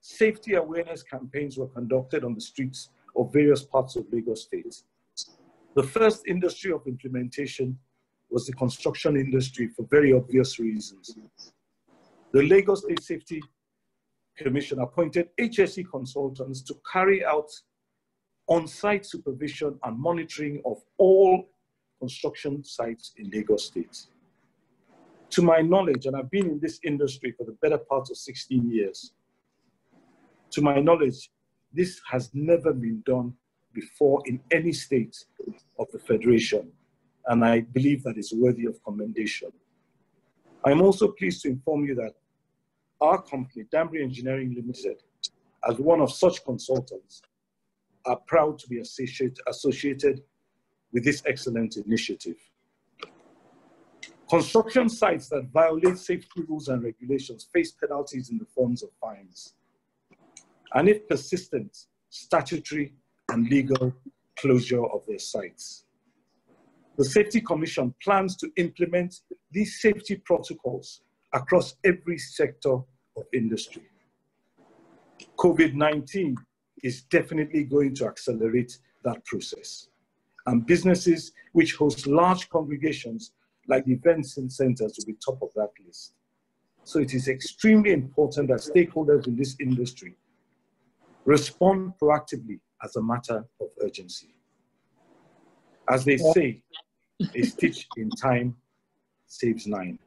safety awareness campaigns were conducted on the streets of various parts of Lagos State. The first industry of implementation was the construction industry for very obvious reasons. The Lagos State Safety Commission appointed HSE consultants to carry out on-site supervision and monitoring of all construction sites in Lagos State. To my knowledge, and I've been in this industry for the better part of 16 years, to my knowledge, this has never been done before in any state of the Federation, and I believe that is worthy of commendation. I'm also pleased to inform you that our company, Danbury Engineering Limited, as one of such consultants, are proud to be associated with this excellent initiative. Construction sites that violate safety rules and regulations face penalties in the forms of fines, and if persistent, statutory and legal closure of their sites. The Safety Commission plans to implement these safety protocols across every sector of industry. COVID-19 is definitely going to accelerate that process, and businesses which host large congregations like the events and centers will be top of that list. So it is extremely important that stakeholders in this industry respond proactively as a matter of urgency. As they say, a stitch in time saves 9.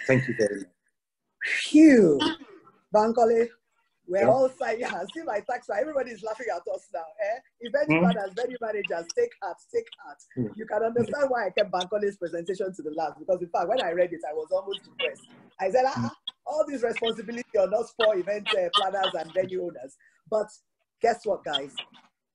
Thank you very much.
Phew. Bankole, we're
Yeah.
all saying, yeah, see my tax, everybody is laughing at us now. Eh? If anyone has venue managers, take heart, take heart. You can understand why I kept Bankole's presentation to the last, because in fact, when I read it, I was almost depressed. I said, all these responsibility on us for event planners and venue owners. But guess what, guys?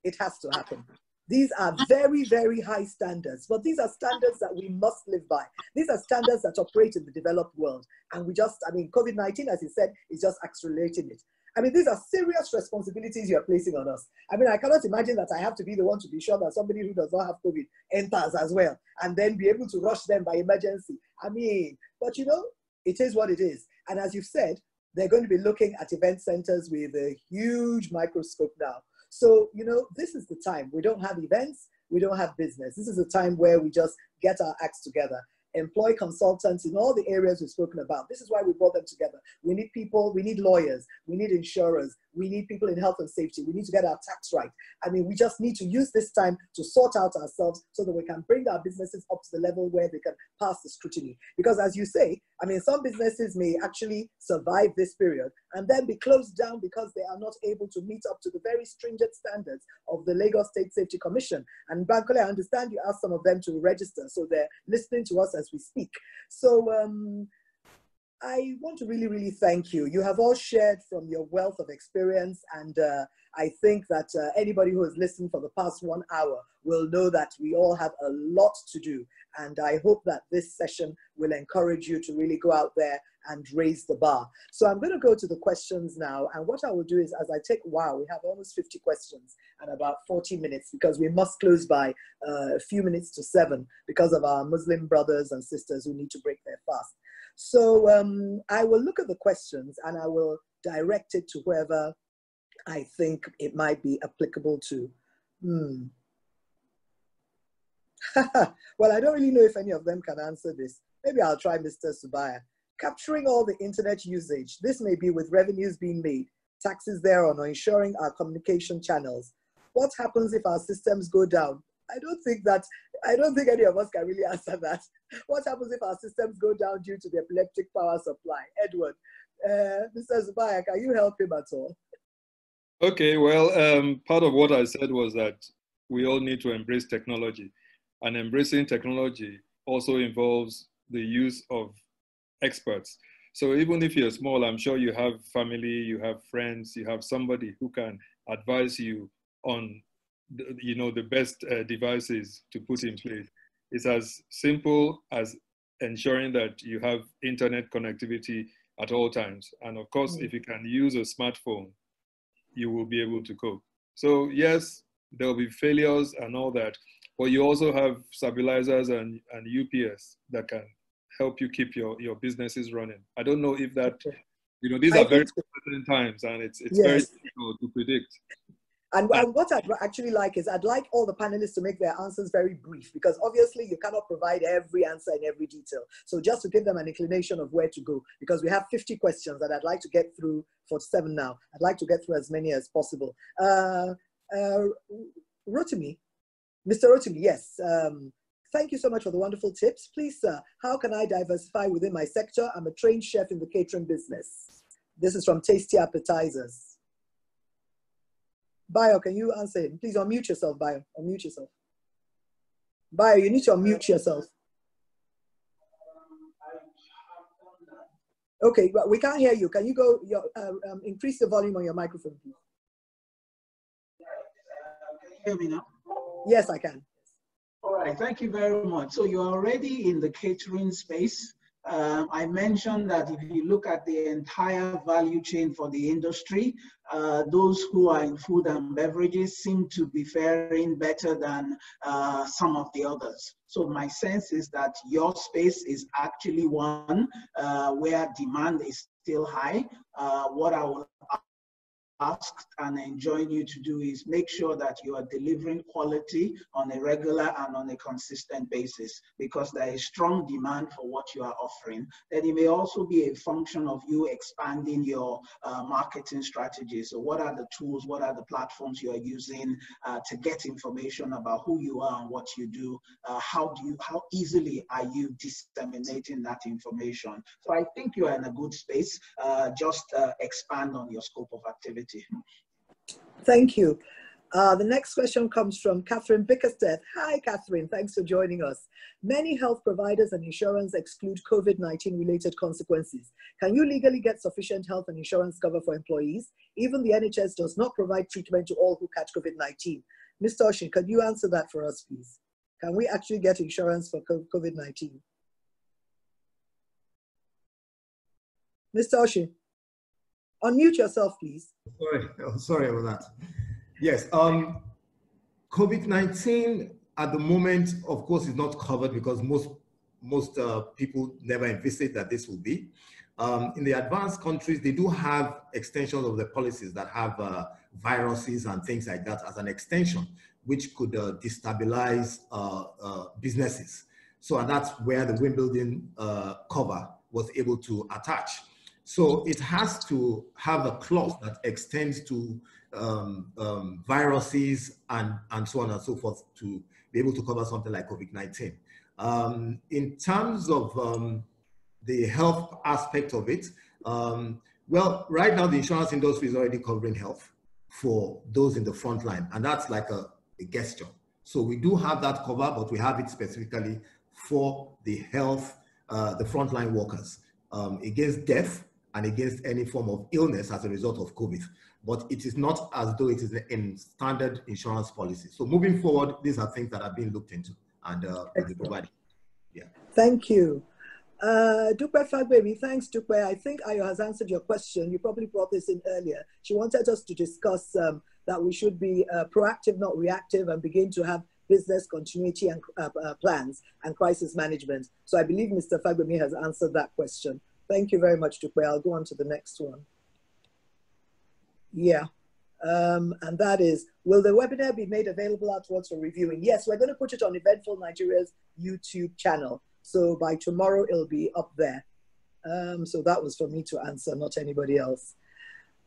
It has to happen. These are very, very high standards, but these are standards that we must live by. These are standards that operate in the developed world. And we just, I mean, COVID-19, as he said, is just accelerating it. I mean, these are serious responsibilities you're placing on us. I mean, I cannot imagine that I have to be the one to be sure that somebody who does not have COVID enters as well, and then be able to rush them by emergency. I mean, but you know, it is what it is. And as you've said, they're going to be looking at event centers with a huge microscope now. So, you know, this is the time. We don't have events, we don't have business. This is the time where we just get our acts together, employ consultants in all the areas we've spoken about. This is why we brought them together. We need people, we need lawyers, we need insurers, we need people in health and safety. We need to get our tax right. I mean, we just need to use this time to sort out ourselves so that we can bring our businesses up to the level where they can pass the scrutiny. Because as you say, I mean, some businesses may actually survive this period and then be closed down because they are not able to meet up to the very stringent standards of the Lagos State Safety Commission. And Bankole, I understand you asked some of them to register, so they're listening to us as we speak. So I want to really, really thank you. You have all shared from your wealth of experience, and I think that anybody who has listened for the past 1 hour will know that we all have a lot to do. And I hope that this session will encourage you to really go out there and raise the bar. So I'm going to go to the questions now. And what I will do is, as I take, wow, we have almost 50 questions and about 40 minutes, because we must close by a few minutes to 7 because of our Muslim brothers and sisters who need to break their fast. So I will look at the questions and I will direct it to whoever I think it might be applicable to. Well, I don't really know if any of them can answer this. Maybe I'll try Mr. Subair. Capturing all the internet usage. This may be with revenues being made, taxes thereon, or ensuring our communication channels. What happens if our systems go down? I don't think any of us can really answer that. What happens if our systems go down due to the epileptic power supply? Edward, Mr. Subair, can you help him at all?
Okay, well, part of what I said was that we all need to embrace technology. And embracing technology also involves the use of experts. So even if you're small, I'm sure you have family, you have friends, you have somebody who can advise you on the best devices to put in place. It's as simple as ensuring that you have internet connectivity at all times. And of course, if you can use a smartphone, you will be able to cope. So yes, there'll be failures and all that, but you also have stabilizers and UPS that can help you keep your businesses running. I don't know if that You know, these are very uncertain times, and it's very difficult to predict.
And what I'd actually like is I'd like all the panelists to make their answers very brief, because obviously you cannot provide every answer in every detail. So just to give them an inclination of where to go, because we have 50 questions that I'd like to get through, 47 now. I'd like to get through as many as possible. Rotimi, Mr. Rotimi, yes. Thank you so much for the wonderful tips. Please, sir, how can I diversify within my sector? I'm a trained chef in the catering business. This is from Tasty Appetizers. Bayo, can you answer him? Please unmute yourself, Bayo. Unmute yourself. Bayo, you need to unmute yourself. Okay, but we can't hear you. Can you go increase the volume on your microphone, please?
Can you hear me now?
Yes, I can.
All right, thank you very much. So you're already in the catering space. I mentioned that if you look at the entire value chain for the industry, those who are in food and beverages seem to be faring better than some of the others. So my sense is that your space is actually one where demand is still high. What I will ask and enjoin you to do is make sure that you are delivering quality on a regular and on a consistent basis, because there is strong demand for what you are offering. Then it may also be a function of you expanding your marketing strategy. So what are the tools, what are the platforms you are using to get information about who you are and what you do? How easily are you disseminating that information? So I think you are in a good space. Just expand on your scope of activity.
Thank you. The next question comes from Catherine Bickerstead. Hi, Catherine. Thanks for joining us. Many health providers and insurance exclude COVID-19 related consequences. Can you legally get sufficient health and insurance cover for employees? Even the NHS does not provide treatment to all who catch COVID-19. Mr. Oshin, could you answer that for us, please? Can we actually get insurance for COVID-19? Mr. Oshin, unmute yourself, please.
Sorry about that. Yes, COVID-19 at the moment, of course, is not covered because most people never envisaged that this will be. In the advanced countries, they do have extensions of the policies that have viruses and things like that as an extension, which could destabilize businesses. So, and that's where the Wimbledon cover was able to attach. So it has to have a clause that extends to viruses and so on and so forth to be able to cover something like COVID-19. In terms of the health aspect of it, well, right now the insurance industry is already covering health for those in the front line, and that's like a gesture. So we do have that cover, but we have it specifically for the health, the frontline workers against death and against any form of illness as a result of COVID. But it is not as though it is in standard insurance policy. So moving forward, these are things that are being looked into and will be provided. Yeah.
Thank you. Dupe Fagbaby, thanks, Dupe. I think Ayo has answered your question. You probably brought this in earlier. She wanted us to discuss that we should be proactive, not reactive, and begin to have business continuity and plans and crisis management. So I believe Mr. Fagbaby has answered that question. Thank you very much, Dupe. I'll go on to the next one. Yeah, and that is, will the webinar be made available afterwards for reviewing? Yes, we're going to put it on Eventful Nigeria's YouTube channel. So by tomorrow, it'll be up there. So that was for me to answer, not anybody else.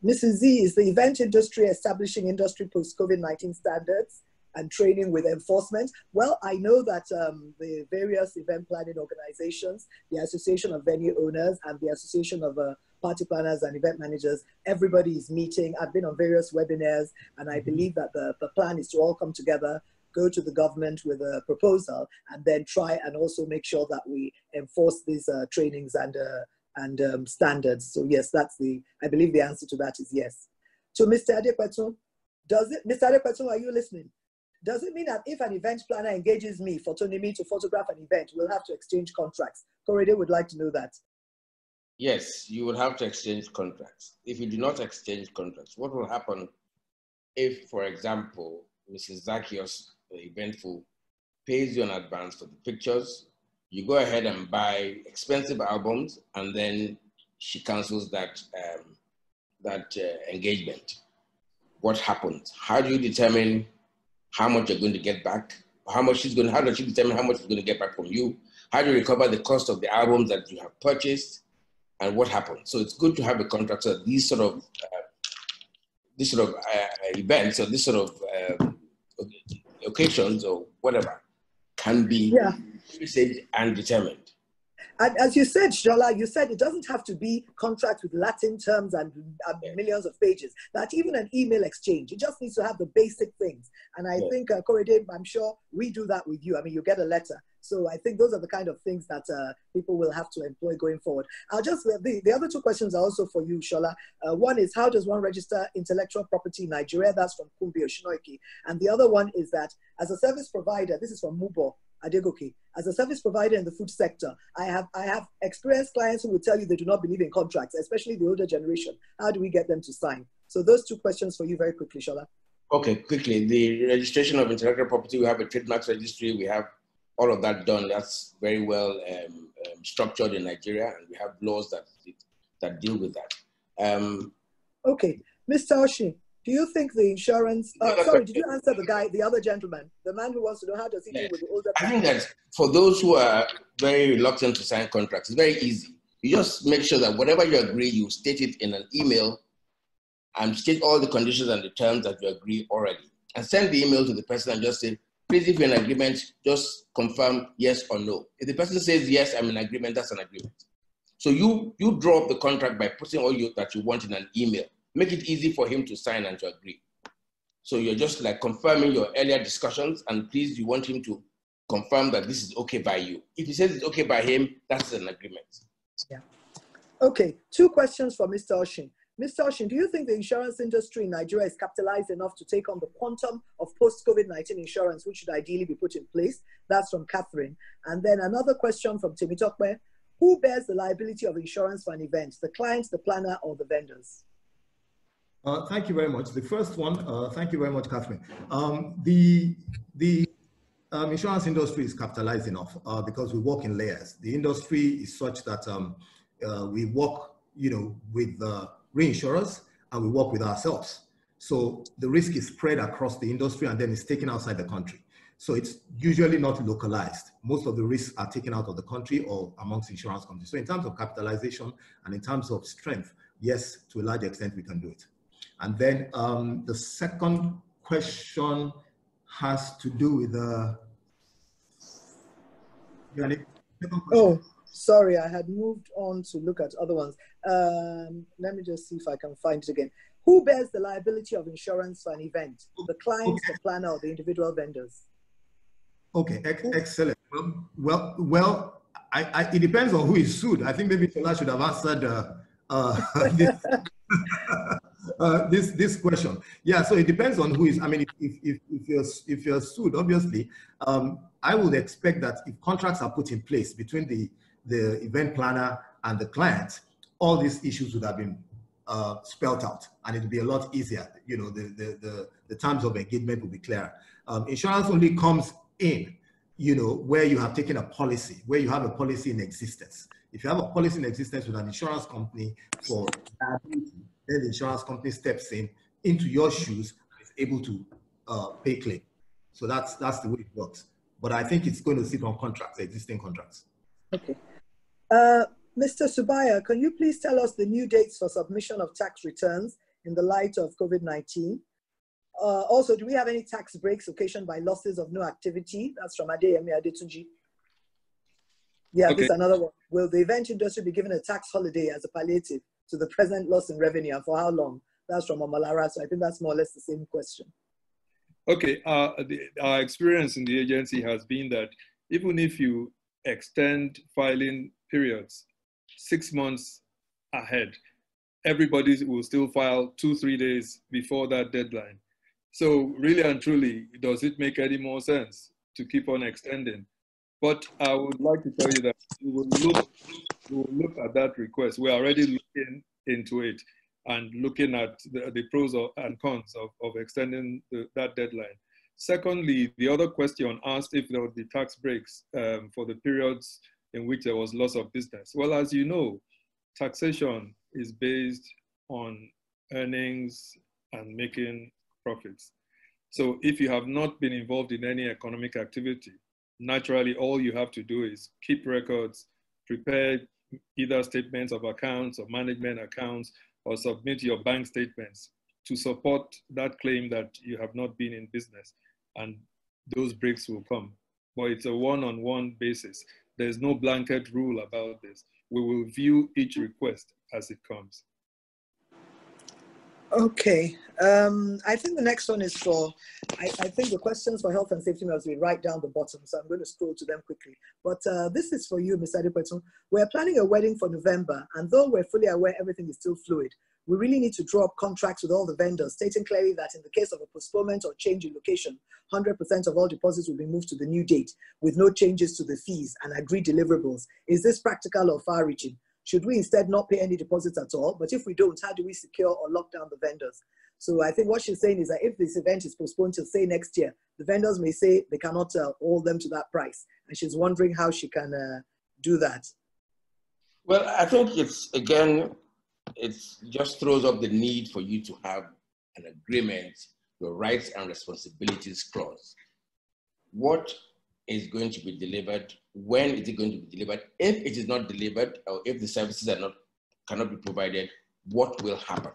Mrs. Z, is the event industry establishing industry post-COVID-19 standards and training with enforcement? Well, I know that the various event planning organizations, the Association of Venue Owners and the Association of Party Planners and Event Managers, everybody is meeting. I've been on various webinars, and I believe that the plan is to all come together, go to the government with a proposal, and then try and also make sure that we enforce these trainings and standards. So yes, I believe the answer to that is yes. So Mr. Adepetun, Mr. Adepetun, are you listening? Does it mean that if an event planner engages me, Photonimi, to photograph an event, we'll have to exchange contracts? Korede would like to know that.
Yes, you will have to exchange contracts. If you do not exchange contracts, what will happen if, for example, Mrs. Zacchaeus, the Eventful, pays you in advance for the pictures, you go ahead and buy expensive albums, and then she cancels that engagement, what happens? How do you determine how much you're going to get back? How does she determine how much she's going to get back from you? How do you recover the cost of the albums that you have purchased? And what happens? So it's good to have a contract so these sort of events or this sort of occasions or whatever can be researched and determined.
And as you said, Shola, you said it doesn't have to be contracts with Latin terms and millions of pages. That even an email exchange, it just needs to have the basic things. And I think, Korede, I'm sure we do that with you. I mean, you get a letter. So I think those are the kind of things that people will have to employ going forward. The other two questions are also for you, Shola. One is, how does one register intellectual property in Nigeria? That's from Kumbi Oshinoiki. And the other one is that as a service provider, this is from Mubo Adegoke. As a service provider in the food sector, I have experienced clients who will tell you they do not believe in contracts, especially the older generation. How do we get them to sign? So those two questions for you very quickly, Shola.
Okay, quickly. The registration of intellectual property, we have a trademarks registry, we have all of that done. That's very well structured in Nigeria, and we have laws that deal with that.
Okay, Mr. Oshin, do you think the insurance, sorry, did you answer the other gentleman, the man who wants to know how does he deal with the older people?
I think that for those who are very reluctant to sign contracts, it's very easy. You just make sure that whatever you agree, you state it in an email and state all the conditions and the terms that you agree already. And send the email to the person and just say, please, if you're in agreement, just confirm yes or no. If the person says yes, I'm in agreement, that's an agreement. So you draw up the contract by putting all that you want in an email. Make it easy for him to sign and to agree. So you're just like confirming your earlier discussions, and please, you want him to confirm that this is okay by you. If he says it's okay by him, that's an agreement.
Yeah. Okay, two questions for Mr. Oshin. Mr. Oshin, do you think the insurance industry in Nigeria is capitalized enough to take on the quantum of post-COVID-19 insurance, which should ideally be put in place? That's from Catherine. And then another question from Timitokwe. Who bears the liability of insurance for an event, the client, the planner, or the vendors?
Thank you very much. The first one, thank you very much, Catherine. The insurance industry is capitalized enough because we work in layers. The industry is such that we work, with reinsurers and we work with ourselves. So the risk is spread across the industry and then it's taken outside the country. So it's usually not localized. Most of the risks are taken out of the country or amongst insurance companies. So in terms of capitalization and in terms of strength, yes, to a large extent we can do it. And then the second question has to do with
oh, sorry, I had moved on to look at other ones. Let me just see if I can find it again. Who bears the liability of insurance for an event? The client, the planner, or the individual vendors?
Okay, excellent. Well, it depends on who is sued. I think maybe Sola should have answered this question. Yeah, so it depends on who is. I mean, if you're sued, obviously, I would expect that if contracts are put in place between the event planner and the client, all these issues would have been spelled out, and it would be a lot easier. The terms of engagement will be clearer. Insurance only comes in, where you have taken a policy, where you have a policy in existence. If you have a policy in existence with an insurance company for liability, then the insurance company steps into your shoes and is able to pay claim. So that's the way it works. But I think it's going to sit on contracts, existing contracts.
Okay. Mr. Subair, can you please tell us the new dates for submission of tax returns in the light of COVID-19? Also, do we have any tax breaks occasioned by losses of no activity? That's from Adeyemi Adetunji. Yeah, okay. This is another one. Will the event industry be given a tax holiday as a palliative to the present loss in revenue, and for how long? That's from Omalara, so I think that's more or less the same question.
Okay, our experience in the agency has been that even if you extend filing periods 6 months ahead, everybody will still file 2-3 days before that deadline. So really and truly, does it make any more sense to keep on extending? But I would like to tell you that we will look at that request. We're already looking into it and looking at the pros and cons of extending that deadline. Secondly, the other question asked if there would be tax breaks for the periods in which there was loss of business. Well, as you know, taxation is based on earnings and making profits. So if you have not been involved in any economic activity, naturally all you have to do is keep records, prepare either statements of accounts or management accounts, or submit your bank statements to support that claim that you have not been in business, and those breaks will come. But it's a one-on-one basis. There's no blanket rule about this. We will view each request as it comes.
Okay, I think the next one is for, I think the questions for health and safety must be right down the bottom, so I'm going to scroll to them quickly. But this is for you, Mr. Adepetun. We're planning a wedding for November, and though we're fully aware everything is still fluid, we really need to draw up contracts with all the vendors, stating clearly that in the case of a postponement or change in location, 100% of all deposits will be moved to the new date, with no changes to the fees and agreed deliverables. Is this practical or far-reaching? Should we instead not pay any deposits at all? But if we don't, how do we secure or lock down the vendors? So I think what she's saying is that if this event is postponed to, say, next year, the vendors may say they cannot hold them to that price. And she's wondering how she can do that.
Well, I think it's, again, it just throws up the need for you to have an agreement, your rights and responsibilities clause. What is going to be delivered? When is it going to be delivered? If it is not delivered, or if the services cannot be provided, what will happen?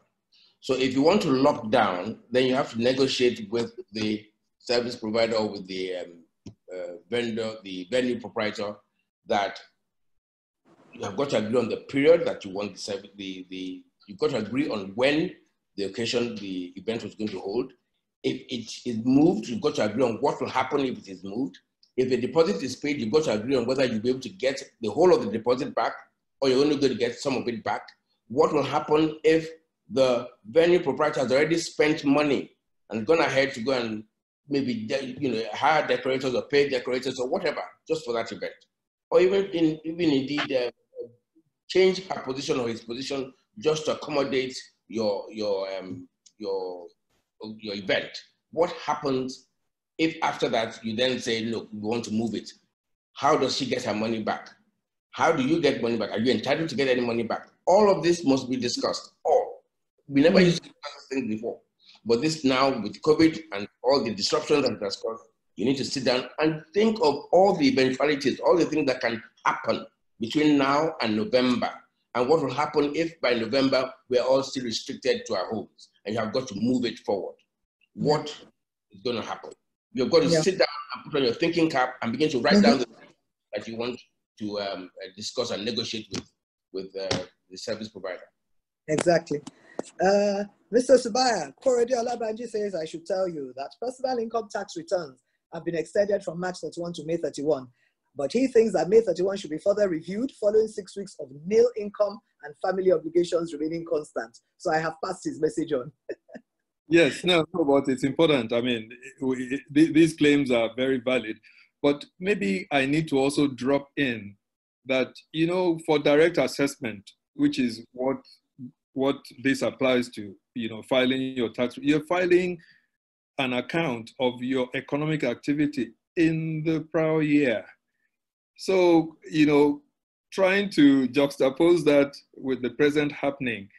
So if you want to lock down, then you have to negotiate with the service provider or with the vendor, the venue proprietor, that you have got to agree on the period that you want the service, you've got to agree on when the occasion, the event was going to hold. If it is moved, you've got to agree on what will happen if it is moved. If the deposit is paid, you've got to agree on whether you'll be able to get the whole of the deposit back, or you're only going to get some of it back. What will happen if the venue proprietor has already spent money and gone ahead to go and maybe hire decorators or pay decorators or whatever, just for that event? Or even indeed change her position or his position just to accommodate your event. What happens if after that you then say, look, we want to move it? How does she get her money back? How do you get money back? Are you entitled to get any money back? All of this must be discussed. We never used to discuss things before. But this now, with COVID and all the disruptions that we discussed, you need to sit down and think of all the eventualities, all the things that can happen between now and November. And what will happen if by November we're all still restricted to our homes and you have got to move it forward? What is going to happen? You've got to sit down and put on your thinking cap and begin to write down the things that you want to discuss and negotiate with the service provider.
Exactly. Mr. Subair, Korede Olabanji says, I should tell you that personal income tax returns have been extended from March 31 to May 31. But he thinks that May 31 should be further reviewed following 6 weeks of nil income and family obligations remaining constant. So I have passed his message on.
Yes, no, but it's important. I mean, these claims are very valid. But maybe I need to also drop in that, for direct assessment, which is what this applies to, filing your tax, you're filing an account of your economic activity in the prior year. So, trying to juxtapose that with the present happening,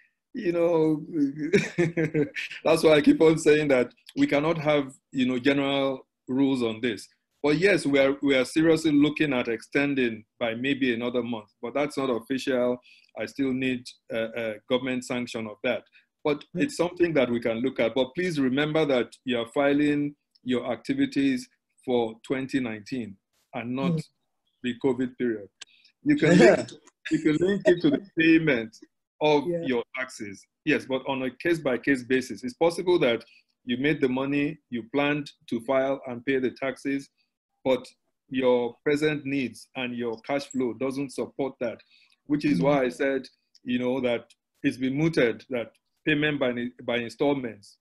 that's why I keep on saying that we cannot have, general rules on this. But yes, we are seriously looking at extending by maybe another month, but that's not official. I still need a government sanction of that. But it's something that we can look at. But please remember that you are filing your activities for 2019 and not the COVID period. You can link it to the payment of your taxes. Yes, but on a case-by-case basis. It's possible that you made the money, you planned to file and pay the taxes, but your present needs and your cash flow doesn't support that, which is why I said, that it's been mooted that payment by installments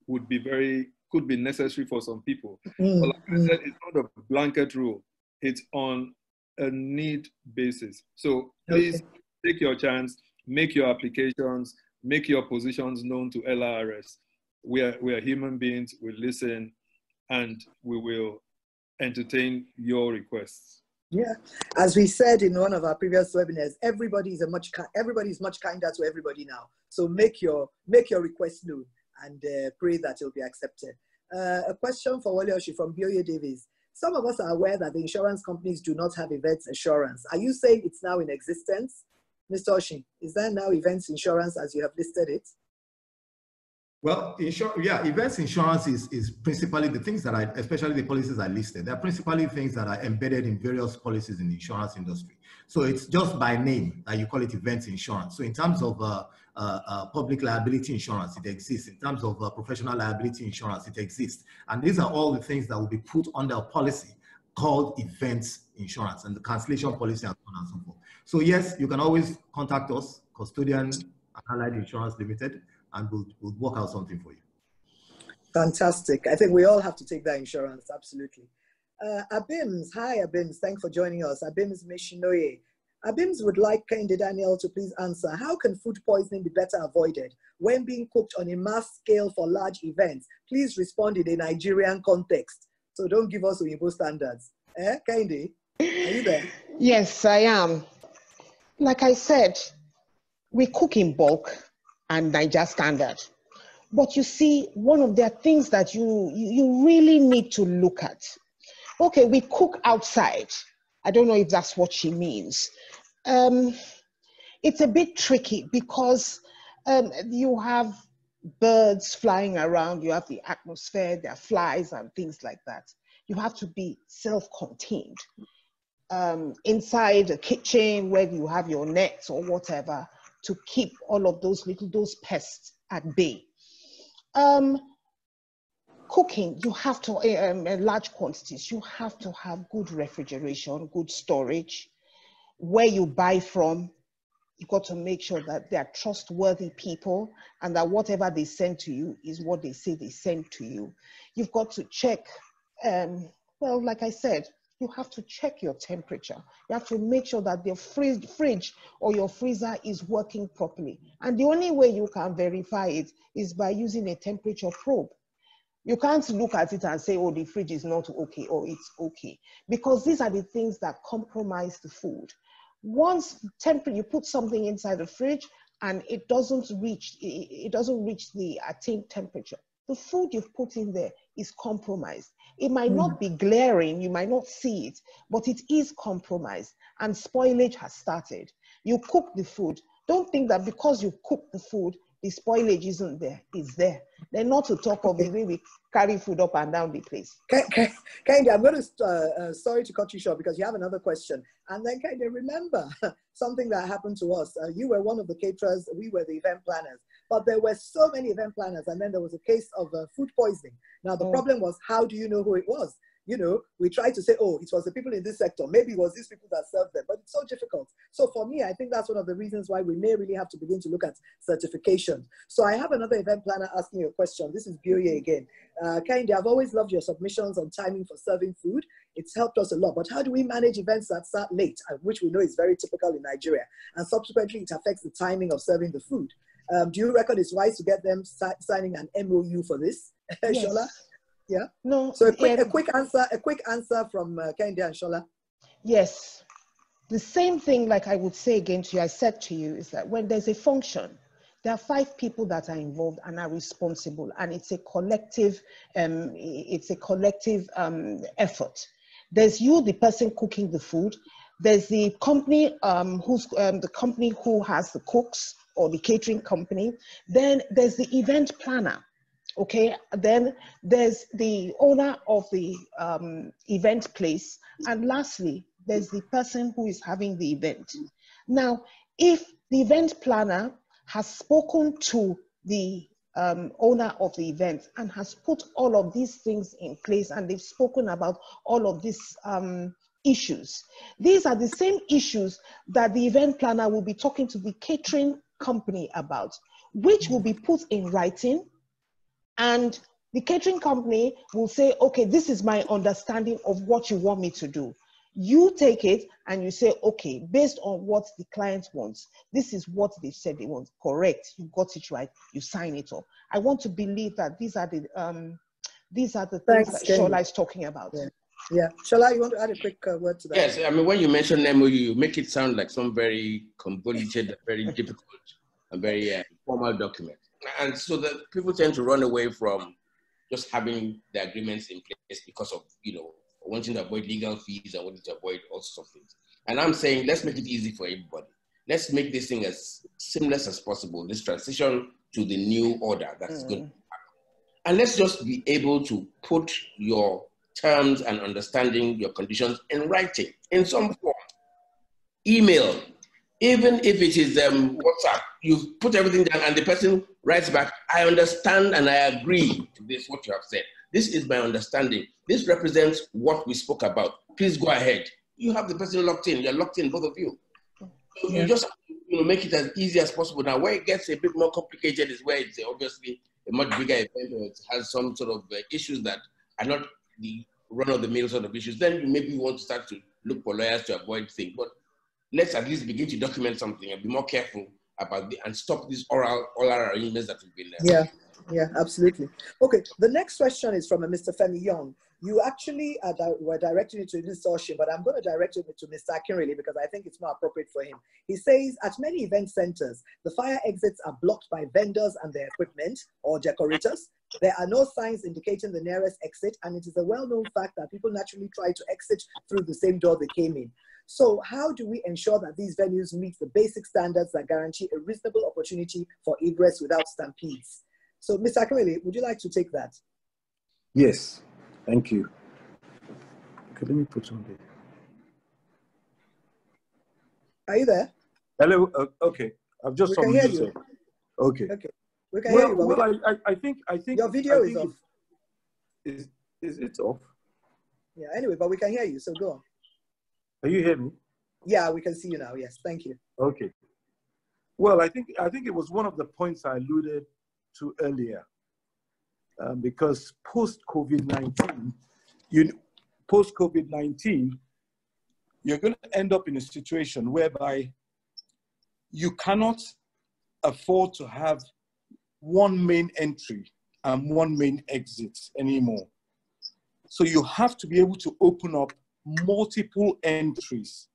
could be necessary for some people. But like I said, it's not a blanket rule. It's on a need basis. So please take your chance, make your applications, make your positions known to LRS. We are human beings, we listen, and we will entertain your requests.
Yeah, as we said in one of our previous webinars, everybody's much kinder to everybody now. So make your request known and pray that it'll be accepted. A question for Wole Oshin from Bayo Davis. Some of us are aware that the insurance companies do not have events insurance. Are you saying it's now in existence? Mr. Oshin, is there now events insurance as you have listed it?
Well, events insurance is principally the things that especially the policies I listed, they're principally things that are embedded in various policies in the insurance industry. So it's just by name that you call it events insurance. So in terms of public liability insurance, it exists. In terms of professional liability insurance, it exists. And these are all the things that will be put under a policy called events insurance and the cancellation policy and so on and so forth. So yes, you can always contact us, Custodian Allied Insurance Limited, and we'll work out something for you.
Fantastic. I think we all have to take that insurance, absolutely. Abims, hi Abims, thanks for joining us. Abims Mishinoye. Abims would like Kehinde Daniel to please answer, how can food poisoning be better avoided when being cooked on a mass scale for large events? Please respond in a Nigerian context. So don't give us Oyibo standards. Kehinde, are you there?
Yes, I am. Like I said, we cook in bulk and Niger standard. But you see, one of the things that you really need to look at. Okay, we cook outside. I don't know if that's what she means. It's a bit tricky because you have birds flying around, you have the atmosphere, there are flies and things like that. You have to be self-contained. Inside the kitchen where you have your nets or whatever to keep all of those pests at bay. Cooking, you have to, in large quantities, you have to have good refrigeration, good storage. Where you buy from, you've got to make sure that they are trustworthy people and that whatever they send to you is what they say they send to you. You've got to check, well, like I said, you have to check your temperature. You have to make sure that the fridge or your freezer is working properly. And the only way you can verify it is by using a temperature probe. You can't look at it and say, oh, the fridge is not okay or it's okay. Because these are the things that compromise the food. Once you put something inside the fridge and it doesn't reach the attained temperature, the food you've put in there is compromised. It might not be glaring, you might not see it, but it is compromised and spoilage has started. You cook the food. Don't think that because you cook the food, the spoilage isn't there. It's there. They're not to talk of the way we carry food up and down the place.
Kehinde, I'm going to, sorry to cut you short because you have another question. And then Kehinde, remember something that happened to us. You were one of the caterers, we were the event planners. But there were so many event planners and then there was a case of food poisoning. Now the problem was, how do you know who it was? You know, we tried to say, oh, it was the people in this sector. Maybe it was these people that served them, but it's so difficult. So for me, I think that's one of the reasons why we may really have to begin to look at certification. So I have another event planner asking you a question. This is Bayo again. Kehinde, I've always loved your submissions on timing for serving food. It's helped us a lot, but how do we manage events that start late, which we know is very typical in Nigeria, and subsequently it affects the timing of serving the food? Do you reckon it's wise to get them signing an MOU for this?
Yes.
Shola? Yeah.
No.
So a quick answer from Kehinde and Shola.
Yes. The same thing, like I would say again to you, I said to you, is that when there's a function, there are 5 people that are involved and are responsible, and it's a collective. Effort. There's you, the person cooking the food. There's the company the company who has the cooks or the catering company. Then there's the event planner. Okay, then there's the owner of the event place. And lastly, there's the person who is having the event. Now, if the event planner has spoken to the owner of the event and has put all of these things in place and they've spoken about all of these issues, these are the same issues that the event planner will be talking to the catering company about, which will be put in writing. And the catering company will say, okay, this is my understanding of what you want me to do. You take it and you say, okay, based on what the client wants, this is what they said they want. Correct, you got it right, you sign it up. I want to believe that these are the things that Shola is talking about.
Yeah. Yeah. Shola, you want to add a quick word to that?
Yes, I mean, when you mention MOU, you make it sound like some very convoluted, very difficult, and very formal document. And so that people tend to run away from just having the agreements in place because of, wanting to avoid legal fees and wanting to avoid all sorts of things. And I'm saying, let's make it easy for everybody. Let's make this thing as seamless as possible, this transition to the new order that's going to happen. And let's just be able to put your terms and understanding, your conditions in writing, in some form. Email, even if it is WhatsApp, you put everything down and the person writes back, I understand and I agree to this, what you have said. This is my understanding. This represents what we spoke about. Please go ahead. You have the person locked in. You're locked in, both of you. So you just make it as easy as possible. Now, where it gets a bit more complicated is where it's obviously a much bigger event or it has some sort of issues that are not the run-of-the-mill sort of issues. Then you maybe want to start to look for lawyers to avoid things. But let's at least begin to document something and be more careful about and stop these oral arrangements that we've been there.
Yeah, absolutely. Okay, the next question is from a Mr. Femi Young. You actually were directing it to Mr. Oshin, but I'm going to direct it to Mr. Akinrele because I think it's more appropriate for him. He says, at many event centers, the fire exits are blocked by vendors and their equipment or decorators. There are no signs indicating the nearest exit, and it is a well-known fact that people naturally try to exit through the same door they came in. So how do we ensure that these venues meet the basic standards that guarantee a reasonable opportunity for egress without stampedes? So, Mr. Akinrele, would you like to take that?
Yes, thank you. Okay, let me put on there.
Are you there?
Hello. Okay, I've just
hear you.
Okay.
Okay. We can hear you.
Well, I think
your video is off.
Is it off?
Yeah. Anyway, but we can hear you. So go on.
Can you hear me?
Yeah, we can see you now. Yes. Thank you.
Okay. Well, I think it was one of the points I alluded to earlier, because post-COVID-19, you're going to end up in a situation whereby you cannot afford to have one main entry and one main exit anymore. So you have to be able to open up multiple entries,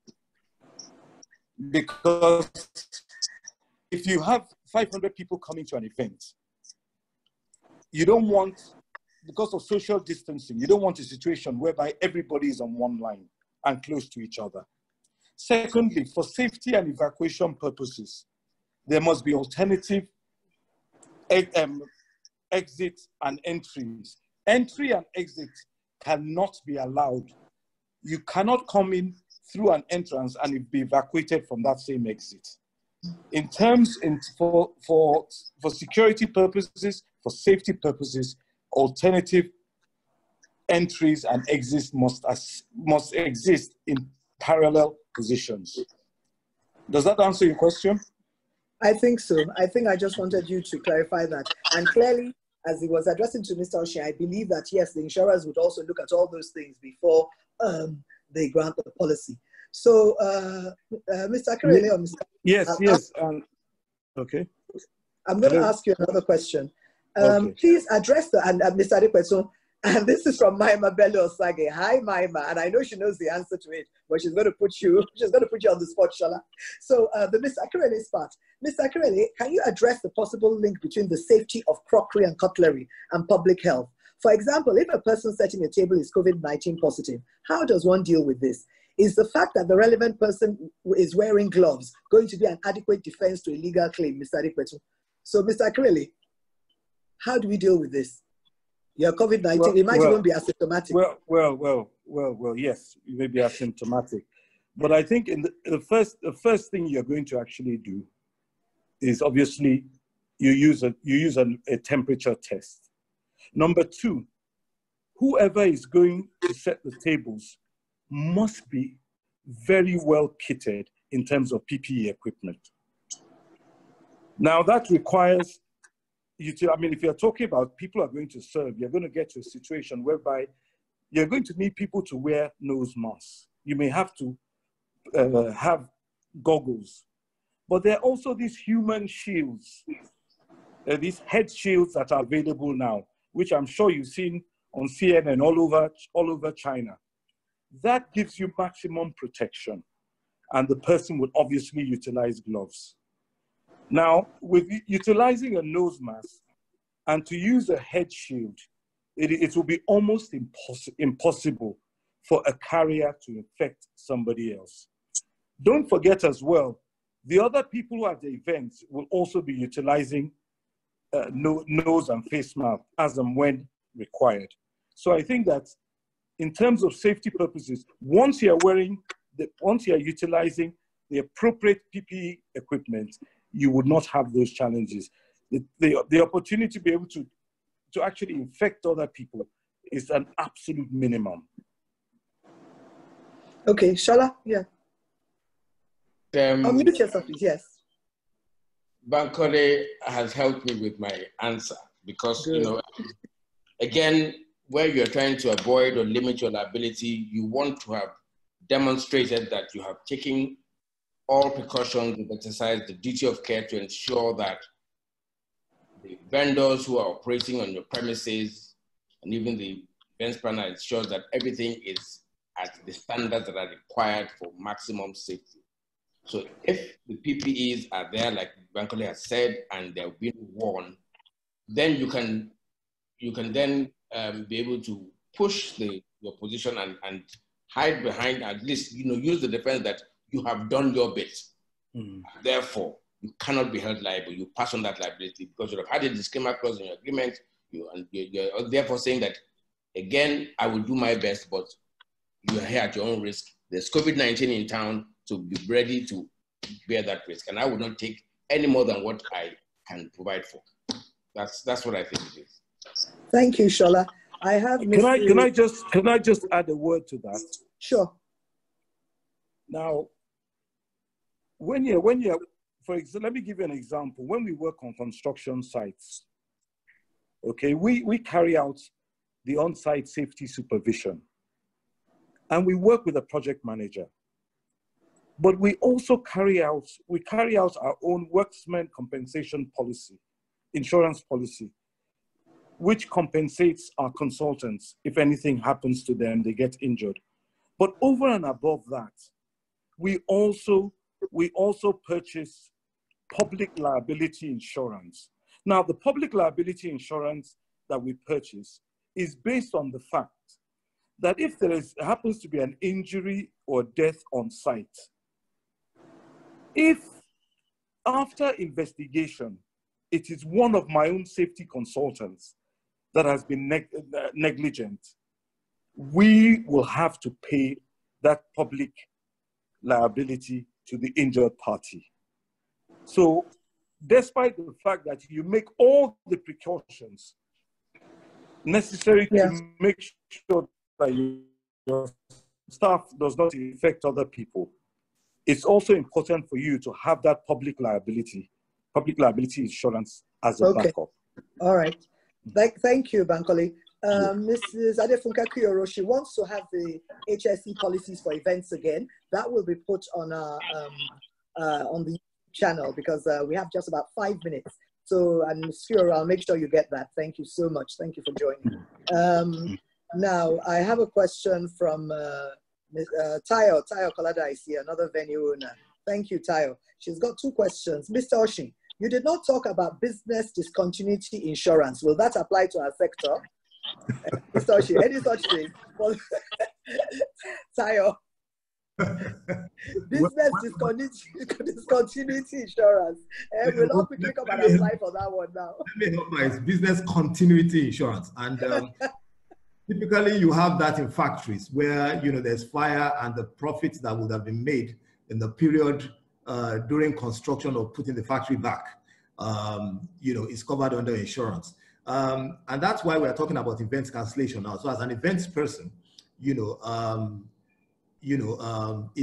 because if you have 500 people coming to an event, you don't want, because of social distancing, you don't want a situation whereby everybody is on one line and close to each other. Secondly, for safety and evacuation purposes, there must be alternative exits and entries. Entry and exit cannot be allowed. You cannot come in through an entrance and be evacuated from that same exit. In terms, for security purposes, for safety purposes, alternative entries and exits must exist in parallel positions. Does that answer your question?
I think so. I think I just wanted you to clarify that. And clearly, as he was addressing to Mr. Oshin, I believe that, yes, the insurers would also look at all those things before they grant the policy. So, Mr. Akinrele or Mr.
Yes. Okay.
I'm going to ask you another question.
Okay.
Please address and Mr. Adepetun, and this is from Maima Bello Osage. Hi, Maima, and I know she knows the answer to it, but she's going to put you on the spot, Shola. So, the Mr. Akinrele's part. Mr. Akinrele, can you address the possible link between the safety of crockery and cutlery and public health? For example, if a person setting a table is COVID-19 positive, how does one deal with this? Is the fact that the relevant person is wearing gloves going to be an adequate defense to a legal claim, Mr. Adepetun? So, Mr. Akinrele, how do we deal with this? Your COVID-19, it might even be asymptomatic.
Well, yes, you may be asymptomatic. But I think the first thing you're going to actually do is obviously you use a temperature test. Number two, whoever is going to set the tables must be very well kitted in terms of PPE equipment. Now that requires you to, if you're talking about people are going to serve, you're going to get to a situation whereby you're going to need people to wear nose masks. You may have to have goggles. But there are also these human shields, these head shields that are available now, which I'm sure you've seen on CNN all over China. that gives you maximum protection. And the person would obviously utilize gloves. Now, with utilizing a nose mask and to use a head shield, it will be almost impossible for a carrier to infect somebody else. Don't forget as well, the other people at the events will also be utilizing nose and face mask as and when required. So I think that in terms of safety purposes, once you're utilizing the appropriate PPE equipment, you would not have those challenges. The opportunity to be able to actually infect other people is an absolute minimum.
Okay, Sola, yeah. Unmute yourself, please, yes.
Bankole has helped me with my answer because,
Good.
you know, again, where you're trying to avoid or limit your liability, you want to have demonstrated that you have taken all precautions and exercised the duty of care to ensure that the vendors who are operating on your premises and even the events planner ensures that everything is at the standards that are required for maximum safety. So if the PPEs are there, like Bankole has said, and they're being worn, then you can then be able to push your position and hide behind, at least, you know, use the defense that you have done your bit. Therefore, you cannot be held liable. You pass on that liability because you have had a disclaimer clause in your agreement. You're therefore saying that, again, I will do my best, but you are here at your own risk. There's COVID-19 in town, so be ready to bear that risk. And I will not take any more than what I can provide for. That's what I think it is.
Thank you, Sola. I have
Can I just add a word to that?
Sure.
Now, when you're, for example, let me give you an example. When we work on construction sites, okay, we carry out the on-site safety supervision, and we work with a project manager. But we also carry out our own workmen compensation policy, insurance policy, which compensates our consultants if anything happens to them, they get injured. But over and above that, we also purchase public liability insurance. Now, the public liability insurance that we purchase is based on the fact that if there happens to be an injury or death on site, if after investigation, it is one of my own safety consultants that has been negligent, we will have to pay that public liability to the injured party. So despite the fact that you make all the precautions necessary to make sure that your staff does not infect other people, it's also important for you to have that public liability insurance as a backup.
All right. Thank you, Bankole. Mrs. Adefunke Kuyoro, she wants to have the HSE policies for events again. That will be put on our on the channel because we have just about 5 minutes. So, and Ms. Kuyoro, I'll make sure you get that. Thank you so much. Thank you for joining. Now, I have a question from Tayo Kolada is here, another venue owner. Thank you, Tayo. She's got 2 questions. Mr. Oshin, you did not talk about business discontinuity insurance. Will that apply to our sector? Mr. Oshin, any such thing? Well, Tayo, business discontinuity insurance. We'll all quickly come and apply for that one now.
Let me help my business continuity insurance. And typically, you have that in factories where, you know, there's fire and the profits that would have been made in the period during construction or putting the factory back, you know, is covered under insurance. And that's why we're talking about events cancellation now. So as an events person, if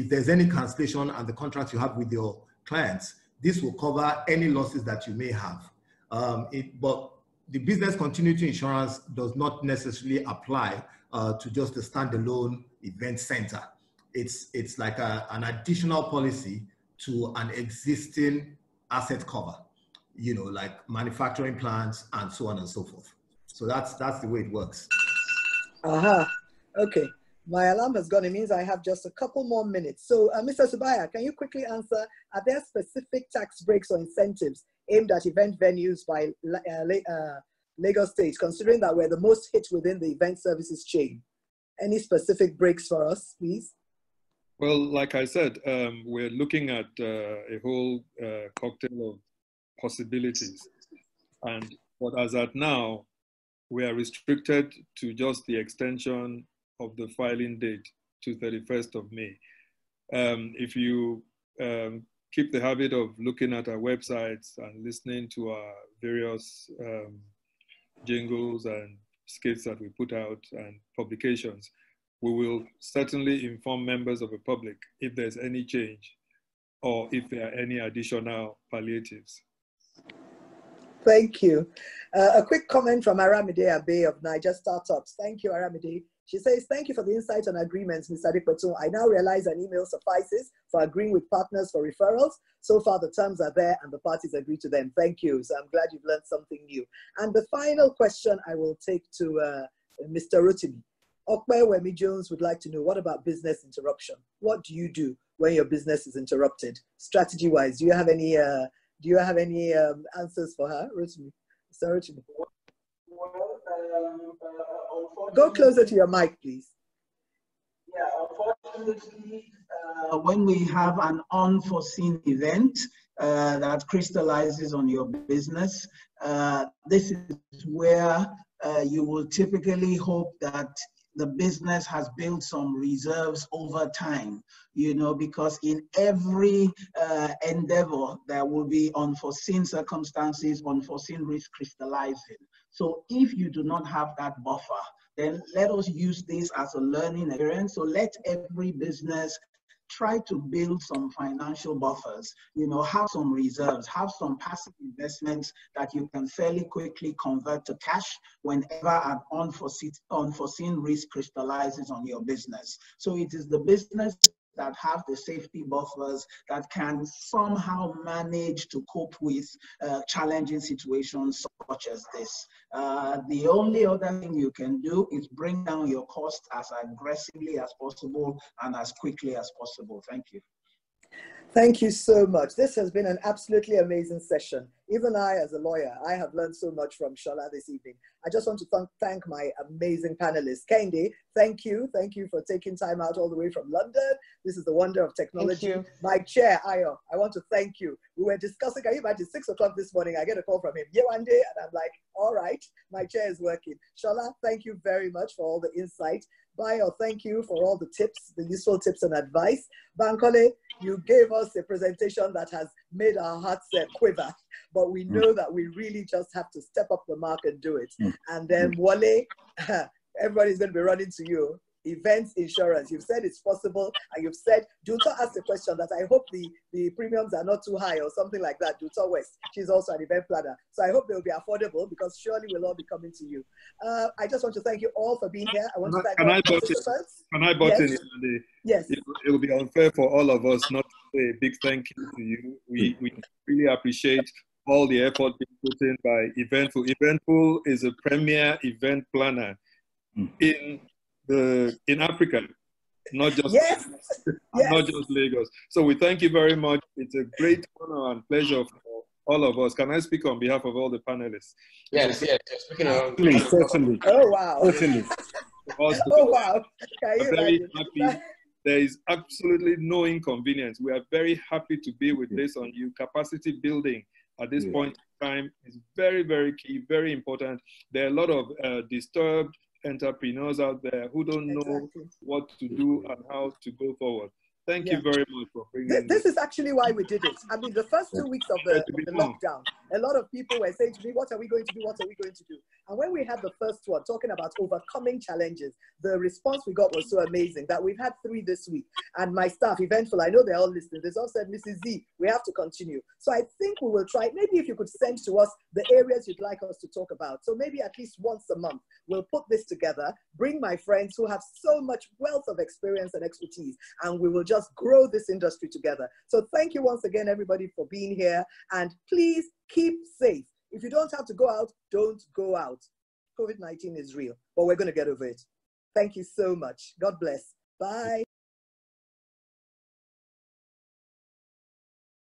there's any cancellation and the contract you have with your clients, this will cover any losses that you may have. But the business continuity insurance does not necessarily apply to just the standalone event center. It's like an additional policy to an existing asset cover, you know, like manufacturing plants and so on and so forth. So that's the way it works.
Aha. Okay. My alarm has gone. It means I have just a couple more minutes. So, Mr. Subair, can you quickly answer, are there specific tax breaks or incentives aimed at event venues by Lagos State, considering that we're the most hit within the event services chain? Any specific breaks for us, please?
Well, like I said, we're looking at a whole cocktail of possibilities. But as at now, we are restricted to just the extension of the filing date to 31st of May. If you keep the habit of looking at our websites and listening to our various jingles and skits that we put out and publications, we will certainly inform members of the public if there's any change or if there are any additional palliatives.
Thank you. A quick comment from Aramide Abe of Niger Startups. Thank you, Aramide. She says, thank you for the insight on agreements, Mr. Adepetun. I now realize an email suffices for agreeing with partners for referrals. So far, the terms are there and the parties agree to them. Thank you. So I'm glad you've learned something new. And the final question I will take to Mr. Rotimi. Okwe Wemi Jones would like to know, what about business interruption? What do you do when your business is interrupted? Strategy-wise, do you have any answers for her, Rotimi? Mr. Rotimi. Go closer to your mic, please.
Yeah, unfortunately, when we have an unforeseen event that crystallizes on your business, this is where you will typically hope that the business has built some reserves over time, because in every endeavor, there will be unforeseen circumstances, unforeseen risk crystallizing. So if you do not have that buffer, then let us use this as a learning experience. So let every business try to build some financial buffers, have some reserves, have some passive investments that you can fairly quickly convert to cash whenever an unforeseen risk crystallizes on your business. So it is the business that have the safety buffers that can somehow manage to cope with challenging situations such as this. The only other thing you can do is bring down your costs as aggressively as possible and as quickly as possible. Thank you.
Thank you so much. This has been an absolutely amazing session. Even I, as a lawyer, I have learned so much from Sola this evening. I just want to thank my amazing panelists. Kehinde, thank you. Thank you for taking time out all the way from London. This is the wonder of technology.
Thank you.
My chair, Ayo, I want to thank you. We were discussing, can you imagine, 6 o'clock this morning, I get a call from him, Yewande, and I'm like, all right, my chair is working. Sola, thank you very much for all the insight. Bayo, thank you for all the tips, the useful tips and advice. Bankole, you gave us a presentation that has made our hearts quiver, but we know that we really just have to step up the mark and do it. And then Wole, everybody's going to be running to you. Events insurance, you've said it's possible, and you've said, Duto asked a question that I hope the premiums are not too high or something like that. Duto West, she's also an event planner. So I hope they'll be affordable because surely we'll all be coming to you. I just want to thank you all for being here. I want to thank all the participants.
Can I butt in?
Yes.
It will be unfair for all of us not to say a big thank you to you. We really appreciate all the effort being put in by Eventful. Eventful is a premier event planner in Africa, not just not just Lagos. So we thank you very much. It's a great honor and pleasure for all of us. Can I speak on behalf of all the panelists?
Yes, speaking of,
please, certainly.
Oh wow.
Certainly.
Oh wow.
Very happy. There is absolutely no inconvenience. We are very happy to be with this on you. Capacity building at this point in time is very, very key, very important. There are a lot of disturbed entrepreneurs out there who don't know what to do and how to go forward. Thank you very much for bringing
this is actually why we did it. I mean, the first 2 weeks of the lockdown, a lot of people were saying to me, what are we going to do? What are we going to do? And when we had the first one talking about overcoming challenges, the response we got was so amazing that we've had 3 this week. And my staff, Eventful, I know they're all listening. They all said, Mrs. Z, we have to continue. So I think we will try. Maybe if you could send to us the areas you'd like us to talk about. So maybe at least once a month, we'll put this together, bring my friends who have so much wealth of experience and expertise, and we will just grow this industry together. So thank you once again, everybody, for being here. And please keep safe. If you don't have to go out, don't go out. COVID-19 is real, but we're going to get over it. Thank you so much. God bless. Bye.